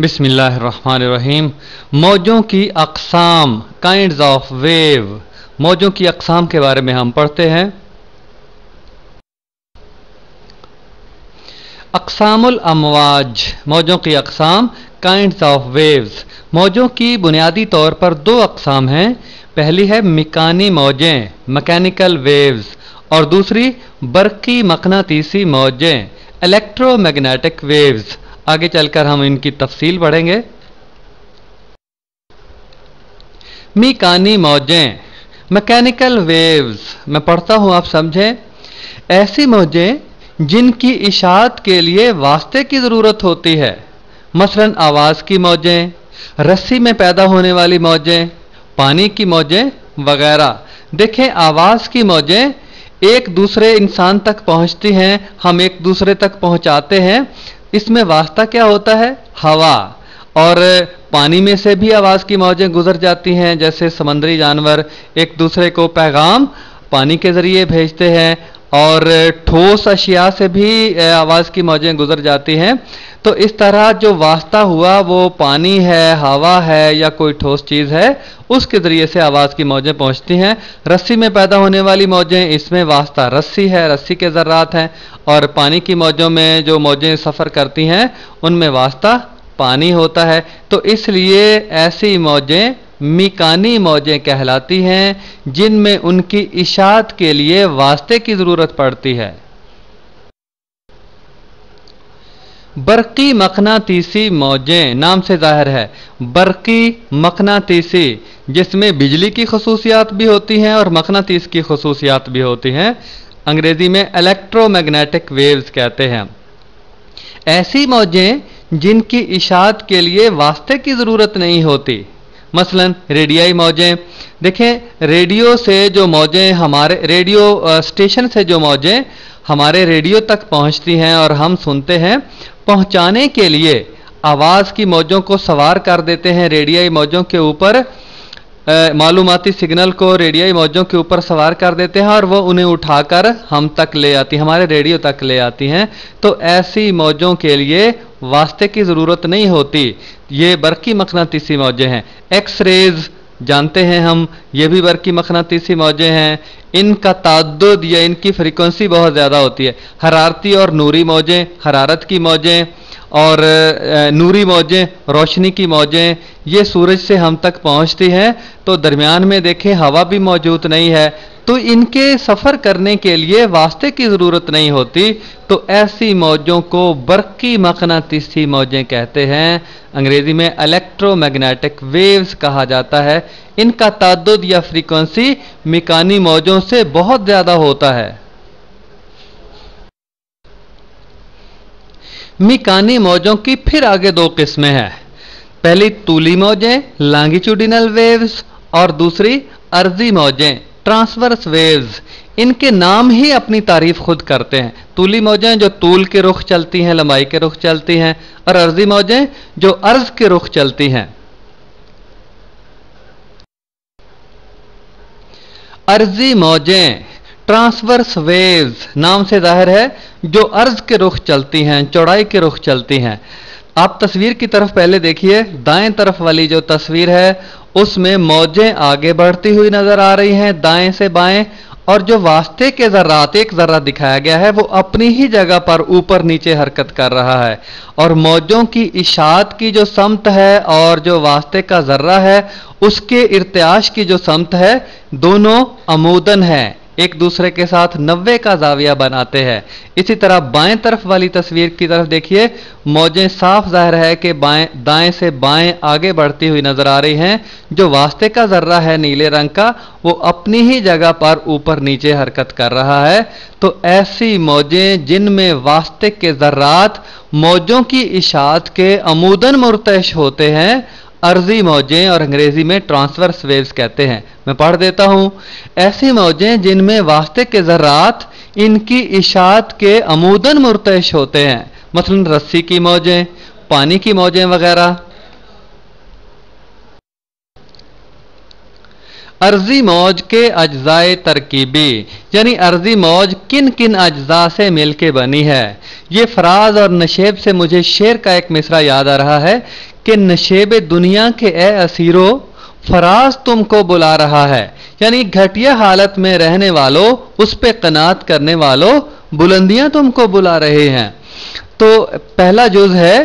बिस्मिल्लाहिर्रहमानिर्रहीम। मौजों की अक़साम, kinds of wave. मौजों की अक़साम के बारे में हम पढ़ते हैं। अक़सामुल अमवाज, मौजों की अक़साम, काइंड्स ऑफ वेव्स। मौजों की बुनियादी तौर पर दो अक़साम हैं। पहली है मिकानी मौजें, मैकेनिकल वेव्स, और दूसरी बरक़ी मक़नातीसी मौजें, इलेक्ट्रोमैग्नेटिक वेव्स। आगे चलकर हम इनकी तफसील पढ़ेंगे। मिकानी मौजें, मैकेनिकल वेव्स, मैं पढ़ता हूं, आप समझें। ऐसी मौजें जिनकी इशाअत के लिए वास्ते की ज़रूरत होती है, मसलन आवाज़ की मौजें, रस्सी में पैदा होने वाली मौजें, पानी की मौजें वगैरह। देखें, आवाज़ की मौजें एक दूसरे इंसान तक पहुंचती हैं, हम एक दूसरे तक पहुंचाते हैं। इसमें वास्ता क्या होता है? हवा। और पानी में से भी आवाज़ की मौजें गुजर जाती हैं, जैसे समुद्री जानवर एक दूसरे को पैगाम पानी के ज़रिए भेजते हैं, और ठोस अशिया से भी आवाज़ की मौजें गुजर जाती हैं। तो इस तरह जो वास्ता हुआ वो पानी है, हवा है, या कोई ठोस चीज़ है, उसके ज़रिए से आवाज़ की मौजें पहुंचती हैं। रस्सी में पैदा होने वाली मौजें, इसमें वास्ता रस्सी है, रस्सी के ज़र्रात हैं। और पानी की मौजों में जो मौजें सफ़र करती हैं, उनमें वास्ता पानी होता है। तो इसलिए ऐसी मौजें मिकानी मौजें कहलाती हैं, जिनमें उनकी इशाअत के लिए वास्ते की ज़रूरत पड़ती है। बरक़ी मक़नातीसी मौजें, नाम से ज़ाहिर है, बरक़ी मक़नातीसी, जिसमें बिजली की खसूसियात भी होती हैं और मक़नातीस की खसूसियात भी होती हैं। अंग्रेज़ी में इलेक्ट्रोमैग्नेटिक वेव्स कहते हैं। ऐसी मौजें जिनकी इशाअत के लिए वास्ते की ज़रूरत नहीं होती, मसलन रेडियाई मौजें। देखें, रेडियो से जो मौजें हमारे रेडियो स्टेशन से जो मौजें हमारे रेडियो तक पहुंचती हैं और हम सुनते हैं, पहुंचाने के लिए आवाज़ की मौजों को सवार कर देते हैं रेडियाई मौजों के ऊपर। मालूमाती सिग्नल को रेडियाई मौजों के ऊपर सवार कर देते हैं और वो उन्हें उठाकर हम तक ले आती, हमारे रेडियो तक ले आती हैं। तो ऐसी मौजों के लिए वास्ते की ज़रूरत नहीं होती। ये बरक़ी मक़नातीसी मौजें हैं। एक्स रेज़ जानते हैं हम, ये भी बरक़ी मक़नातीसी मौजें हैं। इनका ताद्दुद या इनकी फ्रीक्वेंसी बहुत ज़्यादा होती है। हरारती और नूरी मौजें, हरारत की मौजें, और नूरी मौजें, रोशनी की मौजें, ये सूरज से हम तक पहुंचती हैं। तो दरमियान में देखें हवा भी मौजूद नहीं है, तो इनके सफ़र करने के लिए वास्ते की ज़रूरत नहीं होती। तो ऐसी मौजों को बरक़ी मक़नातीसी मौजें कहते हैं। अंग्रेज़ी में इलेक्ट्रोमैग्नेटिक वेव्स कहा जाता है। इनका ताद्दुद या फ्रीक्वेंसी मिकानी मौजों से बहुत ज़्यादा होता है। मिकानी मौजों की फिर आगे दो किस्में हैं। पहली तूली मौजें, लॉन्गिट्यूडिनल वेव्स, और दूसरी अर्जी मौजें, ट्रांसवर्स वेव्स। इनके नाम ही अपनी तारीफ खुद करते हैं। तूली मौजें जो तूल के रुख चलती हैं, लंबाई के रुख चलती हैं, और अर्जी मौजें जो अर्ज के रुख चलती हैं। अर्जी मौजें, ट्रांसवर्स वेव्स, नाम से जाहिर है, जो अर्ज के रुख चलती हैं, चौड़ाई के रुख चलती हैं। आप तस्वीर की तरफ पहले देखिए। दाएं तरफ वाली जो तस्वीर है उसमें मौजें आगे बढ़ती हुई नजर आ रही हैं दाएं से बाएं, और जो वास्ते के ज़र्रात, एक ज़र्रा दिखाया गया है, वो अपनी ही जगह पर ऊपर नीचे हरकत कर रहा है। और मौजों की इशाअत की जो समत है और जो वास्ते का ज़र्रा है, उसके इर्तियाश की जो समत है, दोनों अमूदन है, एक दूसरे के साथ 90 का जाविया बनाते हैं। इसी तरह बाएं तरफ वाली तस्वीर की तरफ देखिए। मौजें साफ जाहिर है कि दाएं से बाएं आगे बढ़ती हुई नजर आ रही हैं। जो वास्ते का जर्रा है नीले रंग का, वो अपनी ही जगह पर ऊपर नीचे हरकत कर रहा है। तो ऐसी मौजें जिनमें वास्ते के जर्रात मौजों की इशाअत के अमूदन मुर्तश होते हैं, अर्जी मौजें और अंग्रेजी में ट्रांसवर्स वेव्स कहते हैं। मैं पढ़ देता हूं। ऐसी मौजें जिनमें वास्ते के ज़र्रात इनकी इशाअत के अमूदन मुर्तश होते हैं, मसलन रस्सी की मौजें, पानी की मौजें वगैरह। अर्जी मौज के अज्जाए तरकीबी, यानी अर्जी मौज किन किन अज्जा से मिलके बनी है। ये फराज और नशेब से मुझे शेर का एक मिसरा याद आ रहा है کہ नशेब दुनिया के ए असीरो फराज तुमको बुला रहा है, यानी घटिया हालत में रहने वालों, उस पे कनात करने वालों, बुलंदियां तुमको बुला रहे हैं। तो पहला जुज है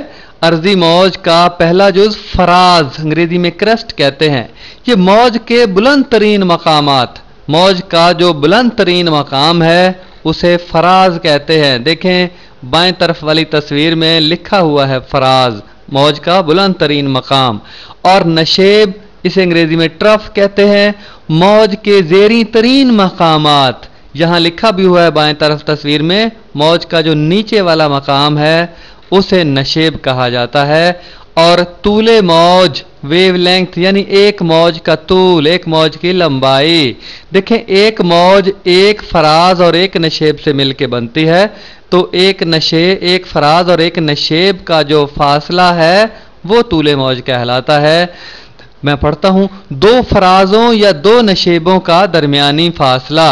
अर्जी मौज का, पहला जुज फराज, अंग्रेजी में क्रस्ट कहते हैं। ये मौज के बुलंद तरीन मकामात, मौज का जो बुलंद तरीन मकाम है उसे फराज कहते हैं। देखें बाएं तरफ वाली तस्वीर में लिखा हुआ है फराज, मौज का बुलंद तरीन मकाम। और नशेब इसे अंग्रेजी में ट्रफ कहते हैं, मौज के जेरी तरीन मकामात। यहां लिखा भी हुआ है बाएं तरफ तस्वीर में, मौज का जो नीचे वाला मकाम है उसे नशेब कहा जाता है। और तूले मौज, वेव लेंथ, यानी एक मौज का तूल, एक मौज की लंबाई। देखें एक मौज एक फराज और एक नशेब से मिलके बनती है, तो एक फराज और एक नशेब का जो फासला है वो तूले मौज कहलाता है। मैं पढ़ता हूं, दो फराजों या दो नशेबों का दरमियानी फासला,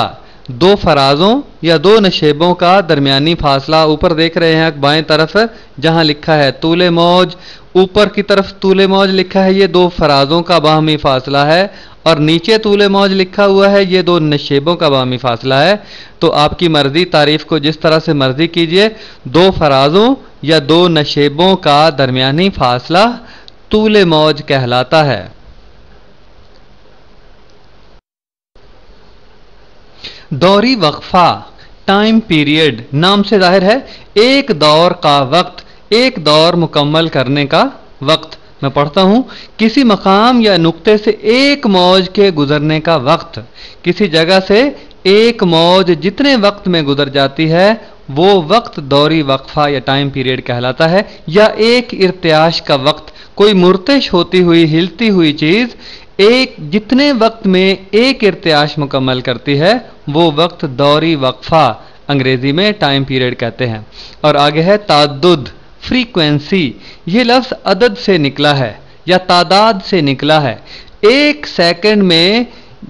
दो फराजों या दो नशेबों का दरमियानी फासला। ऊपर देख रहे हैं बाएं तरफ जहां लिखा है तूले मौज, ऊपर की तरफ तूले मौज लिखा है, ये दो फराजों का बाहमी फासला है। और नीचे तूले मौज लिखा हुआ है, ये दो नशेबों का बाहमी फासला है। तो आपकी मर्जी, तारीफ को जिस तरह से मर्जी कीजिए, दो फराजों या दो नशेबों का दरमियानी फासला तूले मौज कहलाता है। दौरी वक्फा, टाइम पीरियड, नाम से जाहिर है एक दौर का वक्त, एक दौर मुकम्मल करने का वक्त। मैं पढ़ता हूं, किसी मकाम या नुक्ते से एक मौज के गुजरने का वक्त, किसी जगह से एक मौज जितने वक्त में गुजर जाती है वो वक्त दौरी वक्फा या टाइम पीरियड कहलाता है। या एक इर्तियाश का वक्त, कोई मुर्तश होती हुई हिलती हुई चीज एक जितने वक्त में एक इर्तियाश मुकम्मल करती है वो वक्त दौरी वक्फा, अंग्रेजी में टाइम पीरियड कहते हैं। और आगे है ताद्दुद, फ्रीक्वेंसी। ये लफ्ज अदद से निकला है या तादाद से निकला है। एक सेकंड में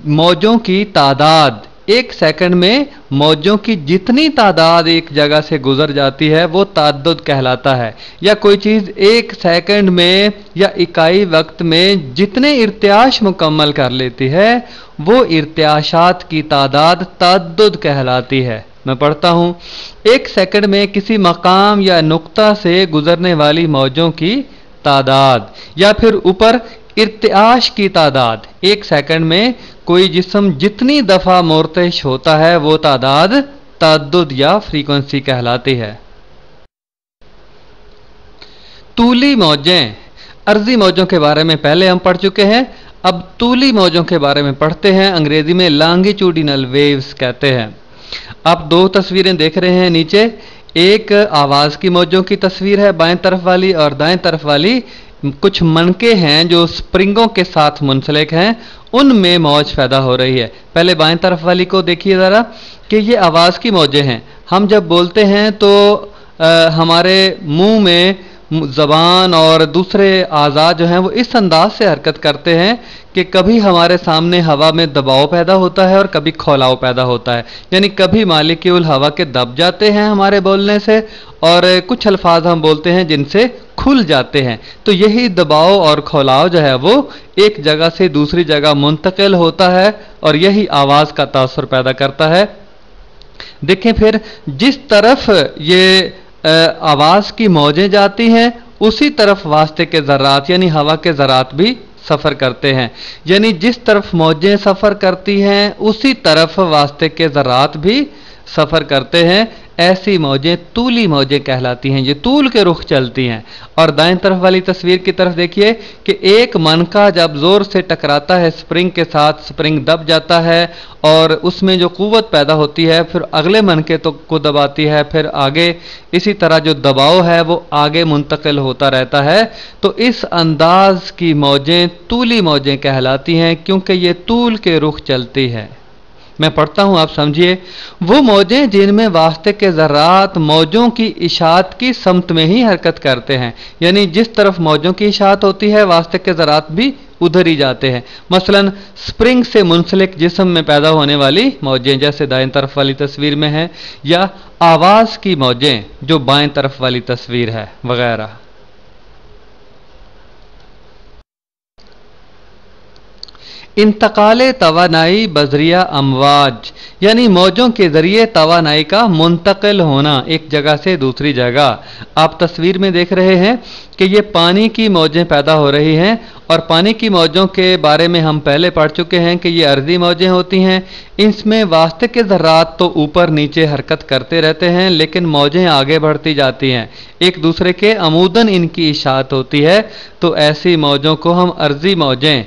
मौजों की तादाद, एक सेकंड में मौजों की जितनी तादाद एक जगह से गुजर जाती है वो ताद्दुद कहलाता है। या कोई चीज एक सेकंड में या इकाई वक्त में जितने इर्तियाश मुकम्मल कर लेती है वो इर्तियाशात की तादाद ताद्दुद कहलाती है। मैं पढ़ता हूं, एक सेकंड में किसी मकाम या नुक्ता से गुजरने वाली मौजों की तादाद। या फिर ऊपर इर्तियाश की तादाद, एक सेकंड में कोई जिस्म जितनी दफा मुर्तश होता है वो तादाद ताद्दुद या फ्रीक्वेंसी कहलाती है। तूली मौजें, अर्जी मौजों के बारे में पहले हम पढ़ चुके हैं, अब तूली मौजों के बारे में पढ़ते हैं। अंग्रेजी में लॉन्गिट्यूडिनल वेव्स कहते हैं। आप दो तस्वीरें देख रहे हैं नीचे, एक आवाज की मौजों की तस्वीर है बाएं तरफ वाली, और दाएं तरफ वाली कुछ मनके हैं जो स्प्रिंगों के साथ मुंसलिक हैं, उनमें मौज पैदा हो रही है। पहले बाएं तरफ वाली को देखिए जरा कि ये आवाज की मौजें हैं। हम जब बोलते हैं तो हमारे मुंह में जबान और दूसरे आज़ा जो हैं वो इस अंदाज से हरकत करते हैं कि कभी हमारे सामने हवा में दबाव पैदा होता है और कभी खौलाव पैदा होता है। यानी कभी मालिक्यूल हवा के दब जाते हैं हमारे बोलने से, और कुछ अल्फाज हम बोलते हैं जिनसे खुल जाते हैं। तो यही दबाव और खौलाव जो है वो एक जगह से दूसरी जगह मुंतकिल होता है और यही आवाज़ का तासुर पैदा करता है। देखें फिर जिस तरफ ये आवाज़ की मौजें जाती हैं उसी तरफ वास्ते के ज़रात यानी हवा के ज़रात भी सफ़र करते हैं। यानी जिस तरफ मौजें सफ़र करती हैं उसी तरफ वास्ते के ज़रात भी सफ़र करते हैं। ऐसी मौजें तूली मौजें कहलाती हैं, ये तूल के रुख चलती हैं। और दाएं तरफ वाली तस्वीर की तरफ देखिए कि एक मनका जब ज़ोर से टकराता है स्प्रिंग के साथ, स्प्रिंग दब जाता है और उसमें जो कुव्वत पैदा होती है फिर अगले मनके को दबाती है, फिर आगे इसी तरह जो दबाव है वो आगे मुंतकिल होता रहता है। तो इस अंदाज की मौजें तूली मौजें कहलाती हैं क्योंकि ये तूल के रुख चलती है। मैं पढ़ता हूं, आप समझिए, वो मौजें जिनमें वास्ते के ज़रात मौजों की इशात की समत में ही हरकत करते हैं। यानी जिस तरफ मौजों की इशात होती है वास्ते के ज़रात भी उधर ही जाते हैं। मसलन स्प्रिंग से मुंसलिक जिस्म में पैदा होने वाली मौजें जैसे दाएं तरफ वाली तस्वीर में है, या आवाज़ की मौजें जो बाएं तरफ वाली तस्वीर है वगैरह। इंतकाल तवानाई बजरिया अमवाज यानी मौजों के ज़रिए तवानाई का मुंतकिल होना एक जगह से दूसरी जगह। आप तस्वीर में देख रहे हैं कि ये पानी की मौजें पैदा हो रही हैं, और पानी की मौजों के बारे में हम पहले पढ़ चुके हैं कि ये अर्जी मौजें होती हैं। इसमें वास्ते के ज़र्रात तो ऊपर नीचे हरकत करते रहते हैं, लेकिन मौजें आगे बढ़ती जाती हैं, एक दूसरे के अमूदन इनकी इशाअत होती है। तो ऐसी मौजों को हम अर्जी मौजें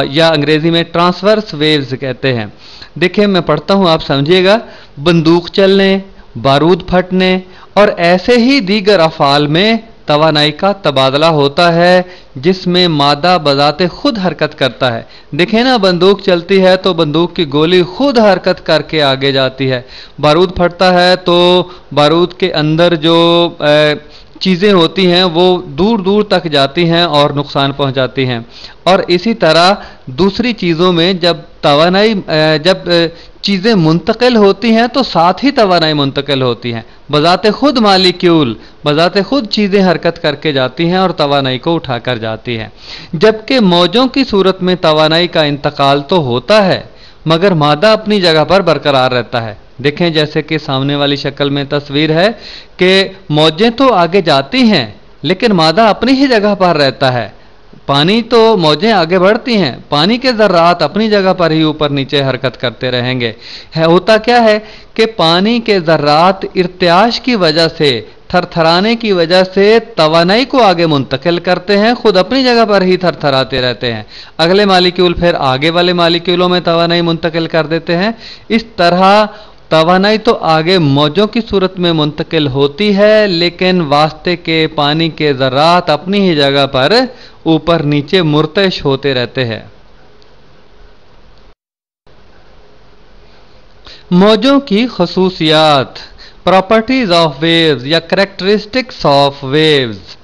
या अंग्रेजी में ट्रांसवर्स वेव्स कहते हैं। देखिए मैं पढ़ता हूँ, आप समझिएगा। बंदूक चलने, बारूद फटने और ऐसे ही दीगर अफ़ाल में तवानाई का तबादला होता है, जिसमें मादा बजाते खुद हरकत करता है। देखें ना, बंदूक चलती है तो बंदूक की गोली खुद हरकत करके आगे जाती है। बारूद फटता है तो बारूद के अंदर जो चीज़ें होती हैं वो दूर दूर तक जाती हैं और नुकसान पहुंचाती हैं। और इसी तरह दूसरी चीज़ों में जब तवानाई जब चीज़ें मुंतकिल होती हैं तो साथ ही तवानाई मुंतकिल होती हैं। बजाते खुद मालिक्यूल, बजाते खुद चीज़ें हरकत करके जाती हैं और तवानाई को उठाकर जाती हैं। जबकि मौजों की सूरत में तवानाई का इंतकाल तो होता है, मगर मादा अपनी जगह पर बरकरार रहता है। देखें जैसे कि सामने वाली शक्ल में तस्वीर है कि मौजें तो आगे जाती हैं, लेकिन मादा अपनी ही जगह पर रहता है। पानी तो मौजें आगे बढ़ती हैं, पानी के ज़र्रात अपनी जगह पर ही ऊपर नीचे हरकत करते रहेंगे। होता क्या है कि पानी के ज़र्रात इर्तियाश की वजह से, थरथराने की वजह से तवानाई को आगे मुंतकिल करते हैं, खुद अपनी जगह पर ही थरथराते रहते हैं। अगले मालिक्यूल फिर आगे वाले मालिक्यूलों में तवानाई मुंतकिल कर देते हैं। इस तरह तवानाई तो आगे मौजों की सूरत में मुंतकिल होती है, लेकिन वास्ते के पानी के ज़र्रात अपनी ही जगह पर ऊपर नीचे मुर्तश होते रहते हैं। मौजों की खसूसियात, प्रॉपर्टीज ऑफ वेव्स या करेक्टरिस्टिक्स ऑफ वेव्स।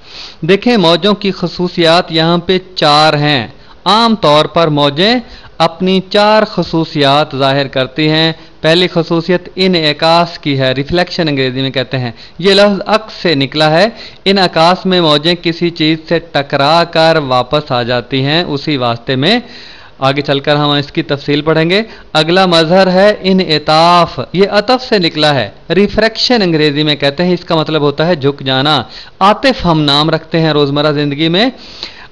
देखें मौजों की खसूसियात यहाँ पे 4 हैं। आम तौर पर मौजें अपनी 4 खसूसियात ज़ाहिर करती हैं। पहली खसूसियत इनएकास की है, रिफ्लेक्शन अंग्रेजी में कहते हैं। ये लफ्ज़ अक्स से निकला है। इनएकास में मौजें किसी चीज़ से टकरा कर वापस आ जाती हैं, उसी वास्ते में आगे चलकर हम इसकी तफसील पढ़ेंगे। अगला मजहर है इनएताफ, ये अतफ से निकला है। रिफ्रैक्शन अंग्रेजी में कहते हैं, इसका मतलब होता है झुक जाना। आतिफ हम नाम रखते हैं रोज़मर्रा ज़िंदगी में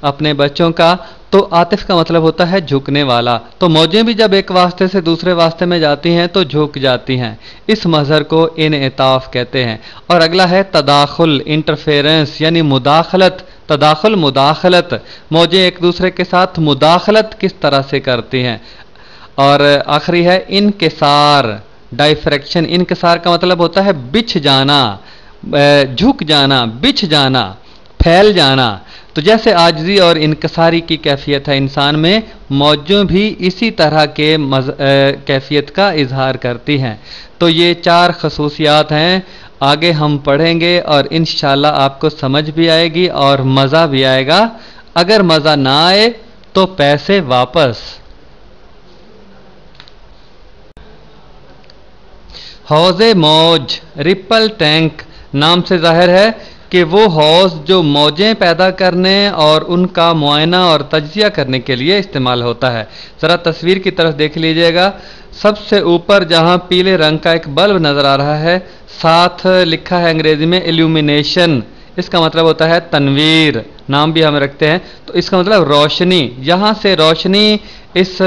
अपने बच्चों का, तो आतिफ का मतलब होता है झुकने वाला। तो मौजें भी जब एक वास्ते से दूसरे वास्ते में जाती हैं तो झुक जाती हैं। इस मजहर को इनएताफ कहते हैं। और अगला है तदाखुल, इंटरफेरेंस यानी मुदाखलत। तदाखुल मुदाखलत, मौजें एक दूसरे के साथ मुदाखलत किस तरह से करती हैं। और आखिरी है इनकिसार, डाइफ्रैक्शन। इनकिसार का मतलब होता है बिछ जाना, झुक जाना, बिछ जाना, फैल जाना। तो जैसे आजिज़ी और इनकसारी की कैफियत है इंसान में, मौजों भी इसी तरह के कैफियत का इजहार करती हैं। तो ये 4 खसूसियात हैं। आगे हम पढ़ेंगे और इंशाल्लाह आपको समझ भी आएगी और मज़ा भी आएगा। अगर मज़ा ना आए तो पैसे वापस। हौज़े मौज, रिपल टैंक नाम से जाहिर है कि वो हौज़ जो मौजें पैदा करने और उनका मुआयना और तज्जिया करने के लिए इस्तेमाल होता है। ज़रा तस्वीर की तरफ देख लीजिएगा। सबसे ऊपर जहाँ पीले रंग का एक बल्ब नज़र आ रहा है, साथ लिखा है अंग्रेज़ी में इल्यूमिनेशन। इसका मतलब होता है तनवीर, नाम भी हम रखते हैं। तो इसका मतलब रोशनी। यहाँ से रोशनी इस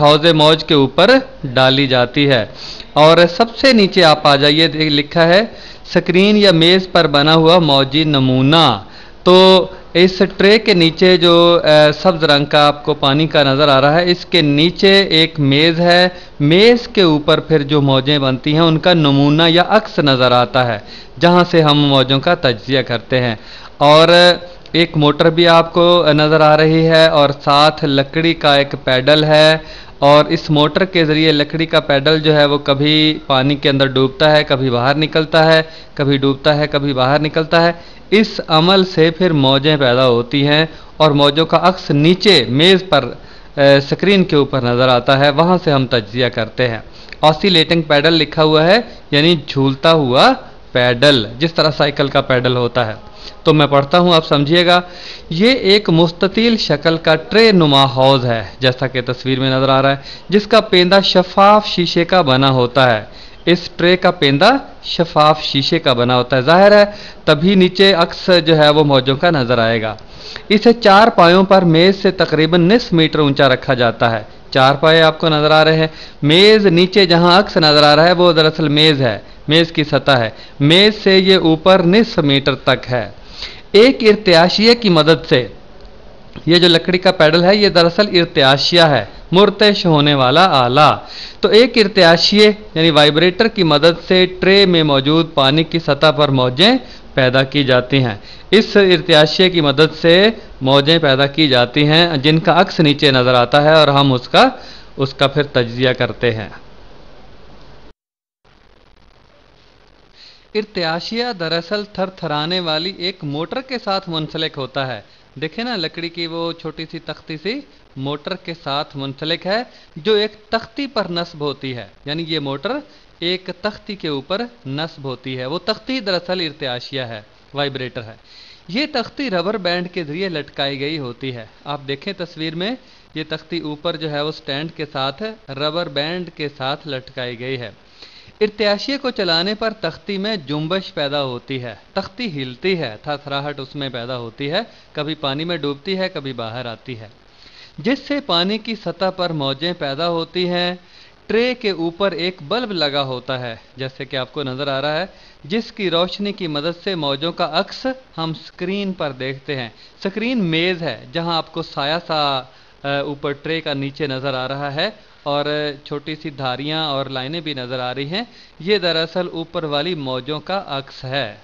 हौज़े मौज के ऊपर डाली जाती है। और सबसे नीचे आप आ जाइए, लिखा है स्क्रीन या मेज़ पर बना हुआ मौजी नमूना। तो इस ट्रे के नीचे जो सब्ज़ रंग का आपको पानी का नज़र आ रहा है, इसके नीचे एक मेज़ है। मेज़ के ऊपर फिर जो मौजें बनती हैं उनका नमूना या अक्स नज़र आता है, जहाँ से हम मौजों का तज्जिया करते हैं। और एक मोटर भी आपको नज़र आ रही है और साथ लकड़ी का एक पैडल है। और इस मोटर के ज़रिए लकड़ी का पैडल जो है वो कभी पानी के अंदर डूबता है, कभी बाहर निकलता है, कभी डूबता है, कभी बाहर निकलता है। इस अमल से फिर मौजें पैदा होती हैं और मौजों का अक्स नीचे मेज़ पर स्क्रीन के ऊपर नज़र आता है, वहाँ से हम तज्जिया करते हैं। ऑसिलेटिंग पैडल लिखा हुआ है, यानी झूलता हुआ पैडल, जिस तरह साइकिल का पैडल होता है। तो मैं पढ़ता हूँ, आप समझिएगा। ये एक मुस्ततील शक्ल का ट्रे नुमा हौज है, जैसा कि तस्वीर में नजर आ रहा है, जिसका पेंदा शफाफ शीशे का बना होता है। इस ट्रे का पेंदा शफाफ शीशे का बना होता है, जाहिर है तभी नीचे अक्स जो है वो मौजों का नजर आएगा। इसे 4 पायों पर मेज से तकरीबन निस्फ मीटर ऊंचा रखा जाता है। 4 पाए आपको नजर आ रहे हैं। मेज नीचे जहां अक्स नजर आ रहा है वो दरअसल मेज है, मेज की सतह है। मेज से ये ऊपर निस्फ मीटर तक है। एक इर्त्याशिये की मदद से, ये जो लकड़ी का पैडल है ये दरअसल इर्त्याशिया है, मुर्तश होने वाला आला। तो एक इर्त्याशिये यानी वाइब्रेटर की मदद से ट्रे में मौजूद पानी की सतह पर मौजें पैदा की जाती हैं। इस इर्त्याशिये की मदद से मौजें पैदा की जाती हैं जिनका अक्स नीचे नजर आता है और हम उसका फिर तज्जिया करते हैं। इर्त्याशिया दरअसल थरथराने वाली एक मोटर के साथ मुंसलिक होता है। देखें ना, लकड़ी की वो छोटी सी तख्ती सी मोटर के साथ मुंसलिक है जो एक तख्ती पर नस्ब होती है, यानी ये मोटर एक तख्ती के ऊपर नस्ब होती है। वो तख्ती दरअसल इर्त्याशिया है, वाइब्रेटर है। ये तख्ती रबर बैंड के जरिए लटकाई गई होती है। आप देखें तस्वीर में, ये तख्ती ऊपर जो है वो स्टैंड के साथ रबर बैंड के साथ लटकाई गई है। इर्त्याशिये को चलाने पर तख्ती में जुम्बश पैदा होती है, तख्ती हिलती है, थरथराहट उसमें पैदा होती है, कभी पानी में डूबती है, कभी बाहर आती है, जिससे पानी की सतह पर मौजें पैदा होती हैं। ट्रे के ऊपर एक बल्ब लगा होता है, जैसे कि आपको नजर आ रहा है, जिसकी रोशनी की मदद से मौजों का अक्स हम स्क्रीन पर देखते हैं। स्क्रीन मेज है जहां आपको साया सा ऊपर ट्रे का नीचे नजर आ रहा है और छोटी सी धारियां और लाइनें भी नजर आ रही हैं। ये दरअसल ऊपर वाली मौजों का अक्स है।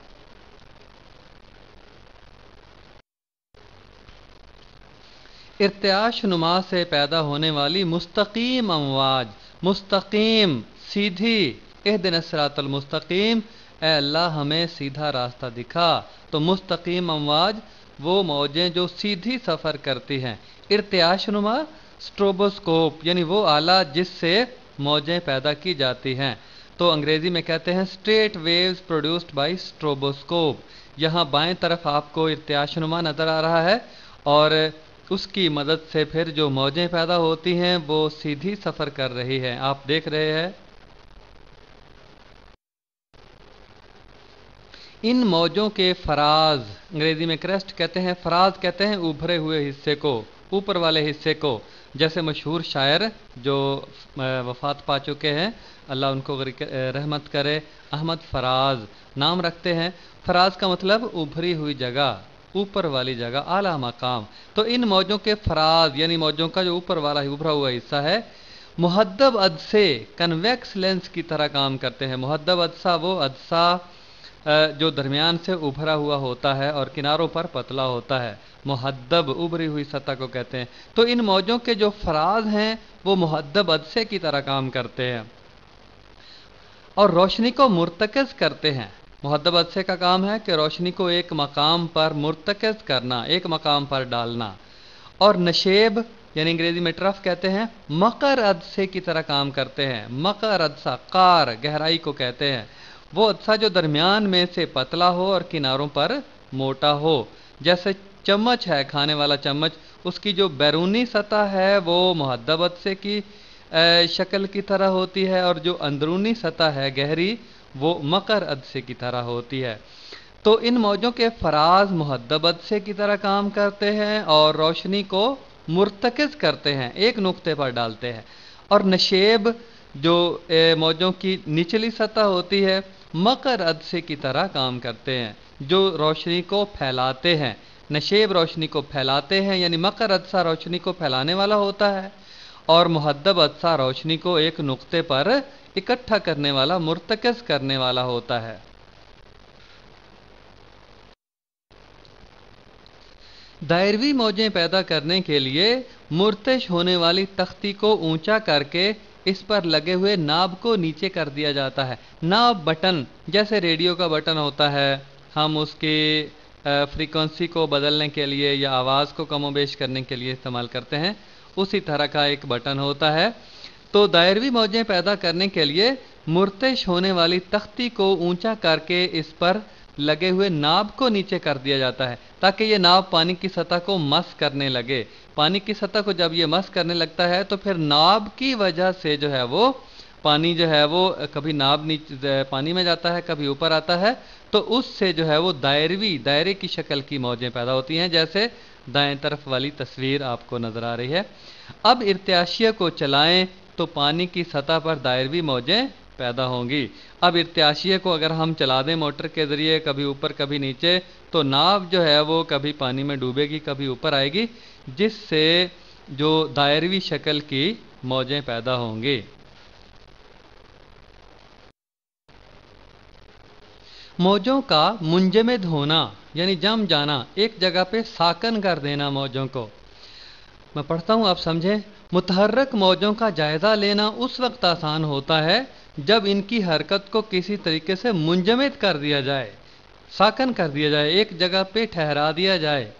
इर्त्याश नुमा से पैदा होने वाली मुस्तकीम अमवाज, मुस्तकीम सीधी, इहदिनस सिरातल मुस्तकीम, ए अल्लाह हमें सीधा रास्ता दिखा। तो मुस्तकीम अमवाज वो मौजें जो सीधी सफ़र करती हैं। इर्त्याश नुमा स्ट्रोबोस्कोप यानी वो आला जिससे मौजें पैदा की जाती हैं। तो अंग्रेजी में कहते हैं straight waves produced by stroboscope. यहाँ बाएं तरफ आपको इर्त्याश नुमा नजर आ रहा है और उसकी मदद से फिर जो मौजें पैदा होती हैं वो सीधी सफ़र कर रही हैं, आप देख रहे हैं। इन मौजों के फराज, अंग्रेजी में क्रेस्ट कहते हैं, फराज कहते हैं उभरे हुए हिस्से को, ऊपर वाले हिस्से को। जैसे मशहूर शायर जो वफात पा चुके हैं, अल्लाह उनको रहमत करे, अहमद फराज नाम रखते हैं। फराज का मतलब उभरी हुई जगह, ऊपर वाली जगह, आला मकाम। तो इन मौजों के फराज यानी मौजों का जो ऊपर वाला उभरा हुआ हिस्सा है, मुहद्दब अदसे कन्वेक्स लेंस की तरह काम करते हैं। मुहद्दब अदसा वो अदसा जो दरमियान से उभरा हुआ होता है और किनारों पर पतला होता है, मुहद्दब उभरी हुई सतह को कहते हैं। तो इन मौजों के जो फराज हैं वो मुहद्दब अदसे की तरह काम करते हैं और रोशनी को मुर्तकज़ करते हैं। मुहद्दब अदसे का काम है कि रोशनी को एक मकाम पर मुर्तकज़ करना, एक मकाम पर डालना। और नशेब यानी अंग्रेजी में ट्रफ कहते हैं, मकर अदसे की तरह काम करते हैं। मकर अदसा, कार गहराई को कहते हैं, वो अदसा जो दरमियान में से पतला हो और किनारों पर मोटा हो। जैसे चम्मच है, खाने वाला चम्मच, उसकी जो बैरूनी सतह है वो मुहद्दब अदसे की शक्ल की तरह होती है और जो अंदरूनी सतह है गहरी वो मकर अदसे की तरह होती है। तो इन मौजों के फराज मुहद्दब अदसे की तरह काम करते हैं और रोशनी को मुर्तकिज़ करते हैं, एक नुक्ते पर डालते हैं। और नशेब जो मौजों की निचली सतह होती है, मकर अदसे की तरह काम करते हैं, जो रोशनी को फैलाते हैं। नशेब रोशनी को फैलाते हैं, यानी मकर अदसा रोशनी को फैलाने वाला होता है और मुहद्दब अदसा रोशनी को एक नुक्ते पर इकट्ठा करने वाला, मुर्तकिज़ करने वाला होता है। दायरवी मौजें पैदा करने के लिए मुर्तश होने वाली तख्ती को ऊंचा करके इस पर लगे हुए नाब को नीचे कर दिया जाता है। नाब बटन, जैसे रेडियो का बटन होता है, हम उसकी फ्रीक्वेंसी को बदलने के लिए या आवाज़ को कमोबेश करने के लिए इस्तेमाल करते हैं, उसी तरह का एक बटन होता है। तो दायरवी मौजें पैदा करने के लिए मुर्तश होने वाली तख्ती को ऊंचा करके इस पर لگے ہوئے ناب کو نیچے کر دیا جاتا ہے تاکہ یہ ناب پانی کی سطح کو مس کرنے لگے۔ پانی کی سطح کو جب یہ مس کرنے لگتا ہے تو پھر ناب کی وجہ سے جو ہے وہ پانی جو ہے وہ کبھی ناب نیچے پانی میں جاتا ہے، کبھی اوپر آتا ہے، تو اس سے جو ہے وہ دائرے کی شکل کی موجیں پیدا ہوتی ہیں، جیسے دائیں طرف والی تصویر آپ کو نظر آ رہی ہے۔ اب ارتعاشیہ کو چلائیں تو پانی کی سطح پر دائروی موجیں پیدا ہوں گی۔ اب ارتعاشیہ کو اگر ہم چلا دیں موٹر کے ذریعے کبھی اوپر کبھی نیچے، تو ناو جو ہے وہ کبھی پانی میں ڈوبے گی کبھی اوپر آئے گی، جس سے جو دائروی شکل کی موجیں پیدا ہوں گی۔ موجوں کا منجمد ہونا یعنی جم جانا، ایک جگہ پہ ساکن کر دینا موجوں کو۔ میں پڑھتا ہوں، آپ سمجھیں۔ متحرک موجوں کا جائزہ لینا اس وقت آسان ہوتا ہے جب ان کی حرکت کو کسی طریقے سے منجمد کر دیا جائے، ساکن کر دیا جائے، ایک جگہ پہ ٹھہرا دیا جائے۔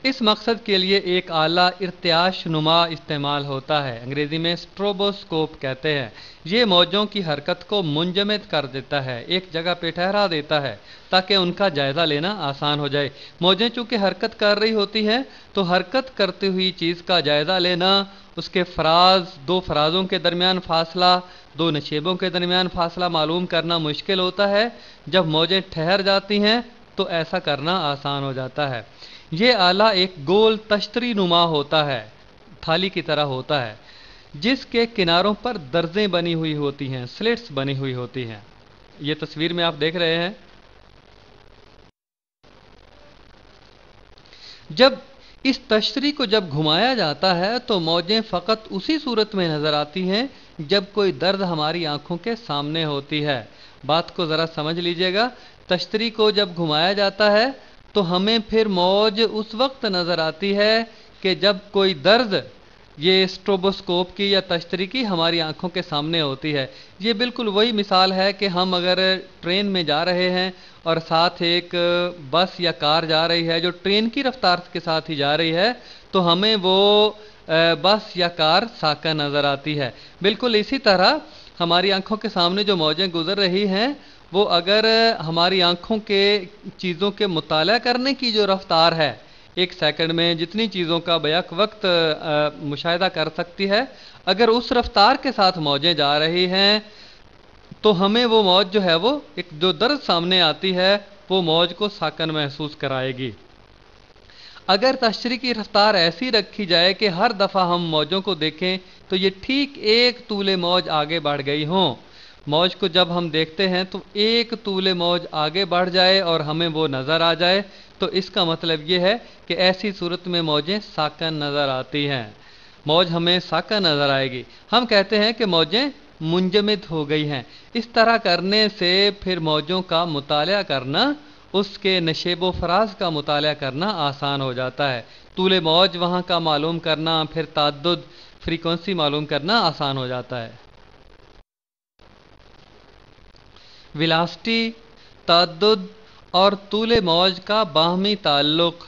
اس مقصد کے لیے ایک آلہ ارتعاش نما استعمال ہوتا ہے، انگریزی میں اسٹروبوسکوپ کہتے ہیں۔ یہ موجوں کی حرکت کو منجمد کر دیتا ہے، ایک جگہ پہ ٹھہرا دیتا ہے تاکہ ان کا جائزہ لینا آسان ہو جائے۔ موجیں چونکہ حرکت کر رہی ہوتی ہیں تو حرکت کرتی ہوئی چیز کا جائزہ لینا، اس کے فراز، دو فرازوں کے درمیان فاصلہ، دو نشیبوں کے درمیان فاصلہ معلوم کرنا مشکل ہوتا ہے۔ جب موجیں ٹھہر جاتی ہیں تو ایسا کرنا آسان ہو جاتا ہے۔ یہ آلہ ایک گول تشتری نما ہوتا ہے، تھالی کی طرح ہوتا ہے، جس کے کناروں پر درزیں بنی ہوئی ہوتی ہیں، سلٹس بنی ہوئی ہوتی ہیں۔ یہ تصویر میں آپ دیکھ رہے ہیں۔ جب اس تشتری کو جب گھمایا جاتا ہے تو موجیں فقط اسی صورت میں نظر آتی ہیں جب کوئی درد ہماری آنکھوں کے سامنے ہوتی ہے۔ بات کو ذرا سمجھ لیجئے گا، تشتری کو جب گھمایا جاتا ہے تو ہمیں پھر موج اس وقت نظر آتی ہے کہ جب کوئی درد یہ اسٹروبوسکوپ کی یا تشتری کی ہماری آنکھوں کے سامنے ہوتی ہے۔ یہ بالکل وہی مثال ہے کہ ہم اگر ٹرین میں جا رہے ہیں اور ساتھ ایک بس یا کار جا رہی ہے جو ٹرین کی رفتار کے ساتھ ہی جا رہی ہے، تو ہمیں وہ بس یا کار ساکن نظر آتی ہے۔ بالکل اسی طرح ہماری آنکھوں کے سامنے جو موجیں گزر رہی ہیں، وہ اگر ہماری آنکھوں کے چیزوں کے مطالعہ کرنے کی جو رفتار ہے، ایک سیکنڈ میں جتنی چیزوں کا بیک وقت مشاہدہ کر سکتی ہے، اگر اس رفتار کے ساتھ موجیں جا رہی ہیں تو ہمیں وہ موج جو ہے وہ ایک جو درد سامنے آتی ہے وہ موج کو ساکن محسوس کرائے گی۔ اگر تشتری کی رفتار ایسی رکھی جائے کہ ہر دفعہ ہم موجوں کو دیکھیں تو یہ ٹھیک ایک طول موج آگے بڑھ گئی ہوں، موج کو جب ہم دیکھتے ہیں تو ایک طول موج آگے بڑھ جائے اور ہمیں وہ نظر آ جائے، تو اس کا مطلب یہ ہے کہ ایسی صورت میں موجیں ساکن نظر آتی ہیں، موج ہمیں ساکن نظر آئے گی۔ ہم کہتے ہیں کہ موجیں منجمد ہو گئی ہیں۔ اس طرح کرنے سے پھر موجوں کا مطالعہ کرنا، اس کے نشیب و فراز کا مطالعہ کرنا آسان ہو جاتا ہے، طول موج وہاں کا معلوم کرنا، پھر تعدد فریکوینسی معلوم کرنا آسان ہو جاتا ہے۔ ویلاسٹی، تعدد اور طول موج کا باہمی تعلق،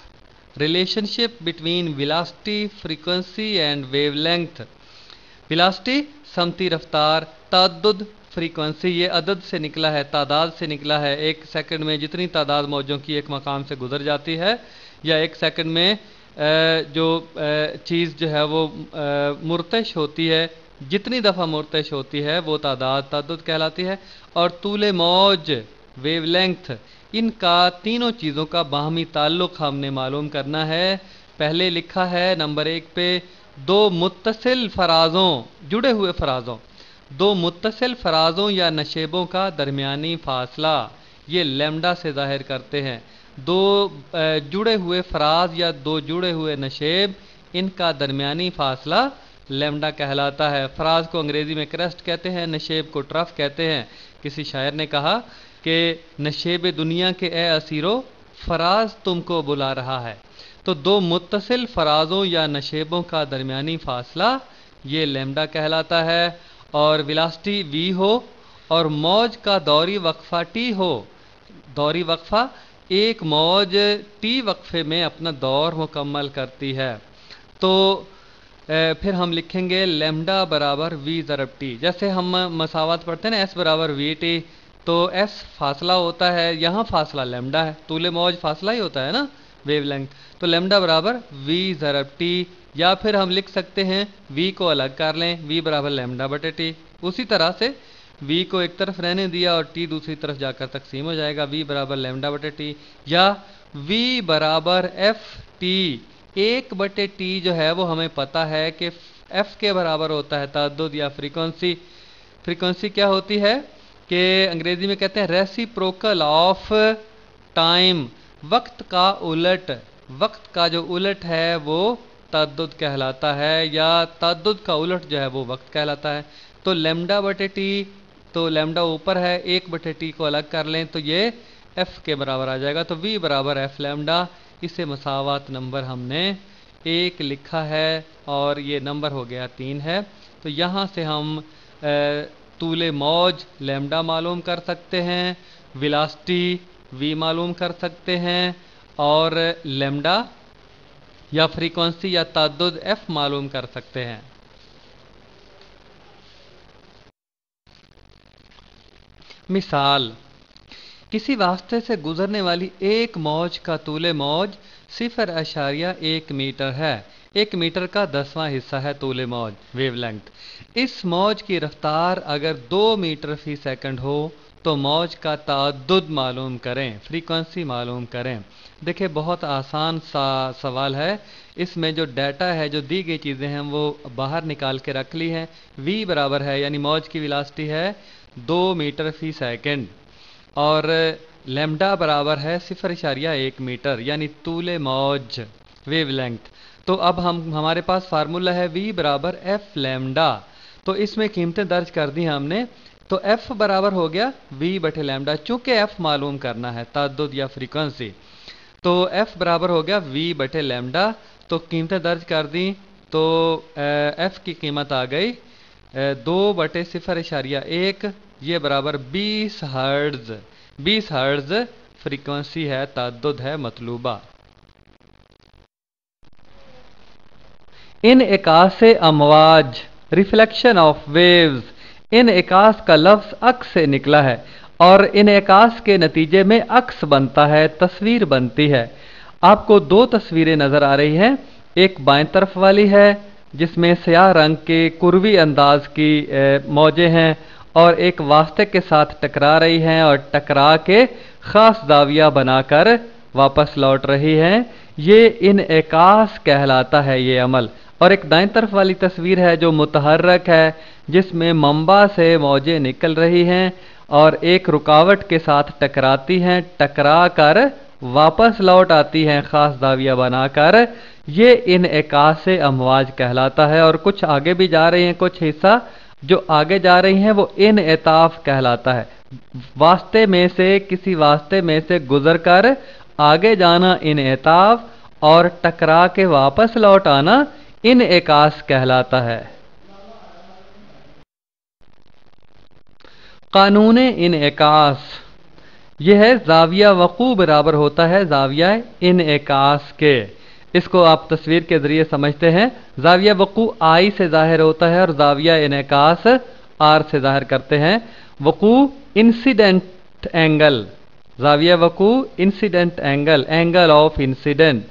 relationship between velocity, frequency and wavelength. Velocity سمتی رفتار، تعدد فریکوینسی، یہ عدد سے نکلا ہے، تعداد سے نکلا ہے، ایک سیکنڈ میں جتنی تعداد موجوں کی ایک مقام سے گزر جاتی ہے، یا ایک سیکنڈ میں جو چیز جو ہے وہ مرتعش ہوتی ہے، جتنی دفعہ مرتعش ہوتی ہے وہ تعدد کہلاتی ہے۔ اور طول موج، ویو لینتھ، ان کا تینوں چیزوں کا باہمی تعلق ہم نے معلوم کرنا ہے۔ پہلے لکھا ہے نمبر 1 پہ، دو متصل فرازوں، جڑے ہوئے فرازوں، دو متصل فرازوں یا نشیبوں کا درمیانی فاصلہ، یہ لیمڈا سے ظاہر کرتے ہیں۔ دو جڑے ہوئے فراز یا دو جڑے ہوئے نشیب، ان کا درمیانی فاصلہ لیمڈا کہلاتا ہے۔ فراز کو انگریزی میں کرسٹ کہتے ہیں، نشیب کو ٹرف کہتے ہیں۔ کسی شاعر نے کہا کہ نشیب دنیا کے اے اسیرو، فراز تم کو بلا رہا ہے۔ تو دو متصل فرازوں یا نشیبوں کا درمیانی فاصلہ یہ لیمڈا کہلاتا ہے۔ اور ویلاسٹی وی ہو اور موج کا دوری وقفہ ٹی ہو، دوری وقفہ ایک موج ٹی وقفے میں اپنا دور مکمل کرتی ہے، تو پھر ہم لکھیں گے لیمڈا برابر وی ضرب ٹی، جیسے ہم مساوات پڑھتے ہیں نا، ایس برابر وی ٹی، तो एस फासला होता है, यहाँ फासला लैम्डा है, तूले मौज फासला ही होता है ना, वेव लेंथ। तो लैम्डा बराबर वी ज़रब टी, या फिर हम लिख सकते हैं वी को अलग कर लें, वी बराबर लैम्डा बटे टी। उसी तरह से वी को एक तरफ रहने दिया और टी दूसरी तरफ जाकर तकसीम हो जाएगा, वी बराबर लैम्डा बटे टी, या वी बराबर एफ टी। एक बटे टी जो है वो हमें पता है कि एफ के बराबर होता है तअद्दुद या फ्रीक्वेंसी। फ्रीक्वेंसी क्या होती है कि अंग्रेजी में कहते हैं रेसिप्रोकल ऑफ टाइम, वक्त का उलट, वक्त का जो उलट है वो तअद्दुद कहलाता है, या तअद्दुद का उलट जो है वो वक्त कहलाता है। तो लैम्डा बटे टी, तो लैम्डा ऊपर है, एक बटे टी को अलग कर लें तो ये एफ के बराबर आ जाएगा। तो वी बराबर एफ लैम्डा, इसे मसावत नंबर हमने 1 लिखा है और ये नंबर हो गया 3 है। तो यहाँ से हम तूले मौज लैम्डा मालूम कर सकते हैं, वेलोसिटी वी मालूम कर सकते हैं, और लैम्डा या फ्रीक्वेंसी या तअद्दुद एफ मालूम कर सकते हैं। मिसाल, किसी वास्ते से गुजरने वाली एक मौज का तूले मौज 0.1 मीटर है। 1 मीटर का 10वां हिस्सा है तूले मौज, वेवलेंथ। इस मौज की रफ्तार अगर 2 मीटर फी सेकंड हो तो मौज का तअद्दुद मालूम करें, फ्रीक्वेंसी मालूम करें। देखिए बहुत आसान सा सवाल है, इसमें जो डाटा है, जो दी गई चीज़ें हैं वो बाहर निकाल के रख ली हैं। v बराबर है, यानी मौज की वेलोसिटी है 2 मीटर फी सेकंड, और लैम्डा बराबर है 0.1 मीटर, यानी तूले मौज वेवलेंथ। तो अब हमारे पास फार्मूला है v बराबर एफ लैम्डा। तो इसमें कीमतें दर्ज कर दी हमने, तो f बराबर हो गया v बटे लैम्डा। चूंकि f मालूम करना है तअद्दुद या फ्रीक्वेंसी, तो f बराबर हो गया v बटे लैम्डा। तो कीमतें दर्ज कर दी, तो f की कीमत आ गई 2 बटे 0.1, ये बराबर 20 हर्ट्ज। 20 हर्ट्ज फ्रीक्वेंसी है, तअद्दुद है मतलूबा। इन इकास अमवाज, रिफ्लेक्शन ऑफ वेव्स, इन इकास का लफ्ज अक्स से निकला है और इन इकास के नतीजे में अक्स बनता है, तस्वीर बनती है। आपको 2 तस्वीरें नजर आ रही हैं, एक बाएं तरफ वाली है जिसमें स्याह रंग के कुर्वी अंदाज की मौजें हैं, और एक वास्ते के साथ टकरा रही हैं और टकरा के खास जाविया बनाकर वापस लौट रही हैं। ये इनएकास कहलाता है ये अमल। और एक दाएं तरफ वाली तस्वीर है जो मुतहर्रक है, जिसमें मंबा से मौजें निकल रही हैं और एक रुकावट के साथ टकराती हैं, टकरा कर वापस लौट आती हैं खास जाविया बनाकर। ये इनएकास अमवाज कहलाता है। और कुछ आगे भी जा रही हैं, कुछ हिस्सा जो आगे जा रही हैं वो इनएताफ कहलाता है। वास्ते में से, किसी वास्ते में से गुजर कर आगे जाना इनएताफ, और टकरा के वापस लौट आना इनएकास कहलाता है। कानून इनएकास यह है, जाविया वकू बराबर होता है जाविया इनएकास के। इसको आप तस्वीर के जरिए समझते हैं। जाविया वकू आई से जाहिर होता है और जाविया इनएकास आर से जाहिर करते हैं। वकू इंसिडेंट एंगल, जाविया वकू incident angle, angle of incident,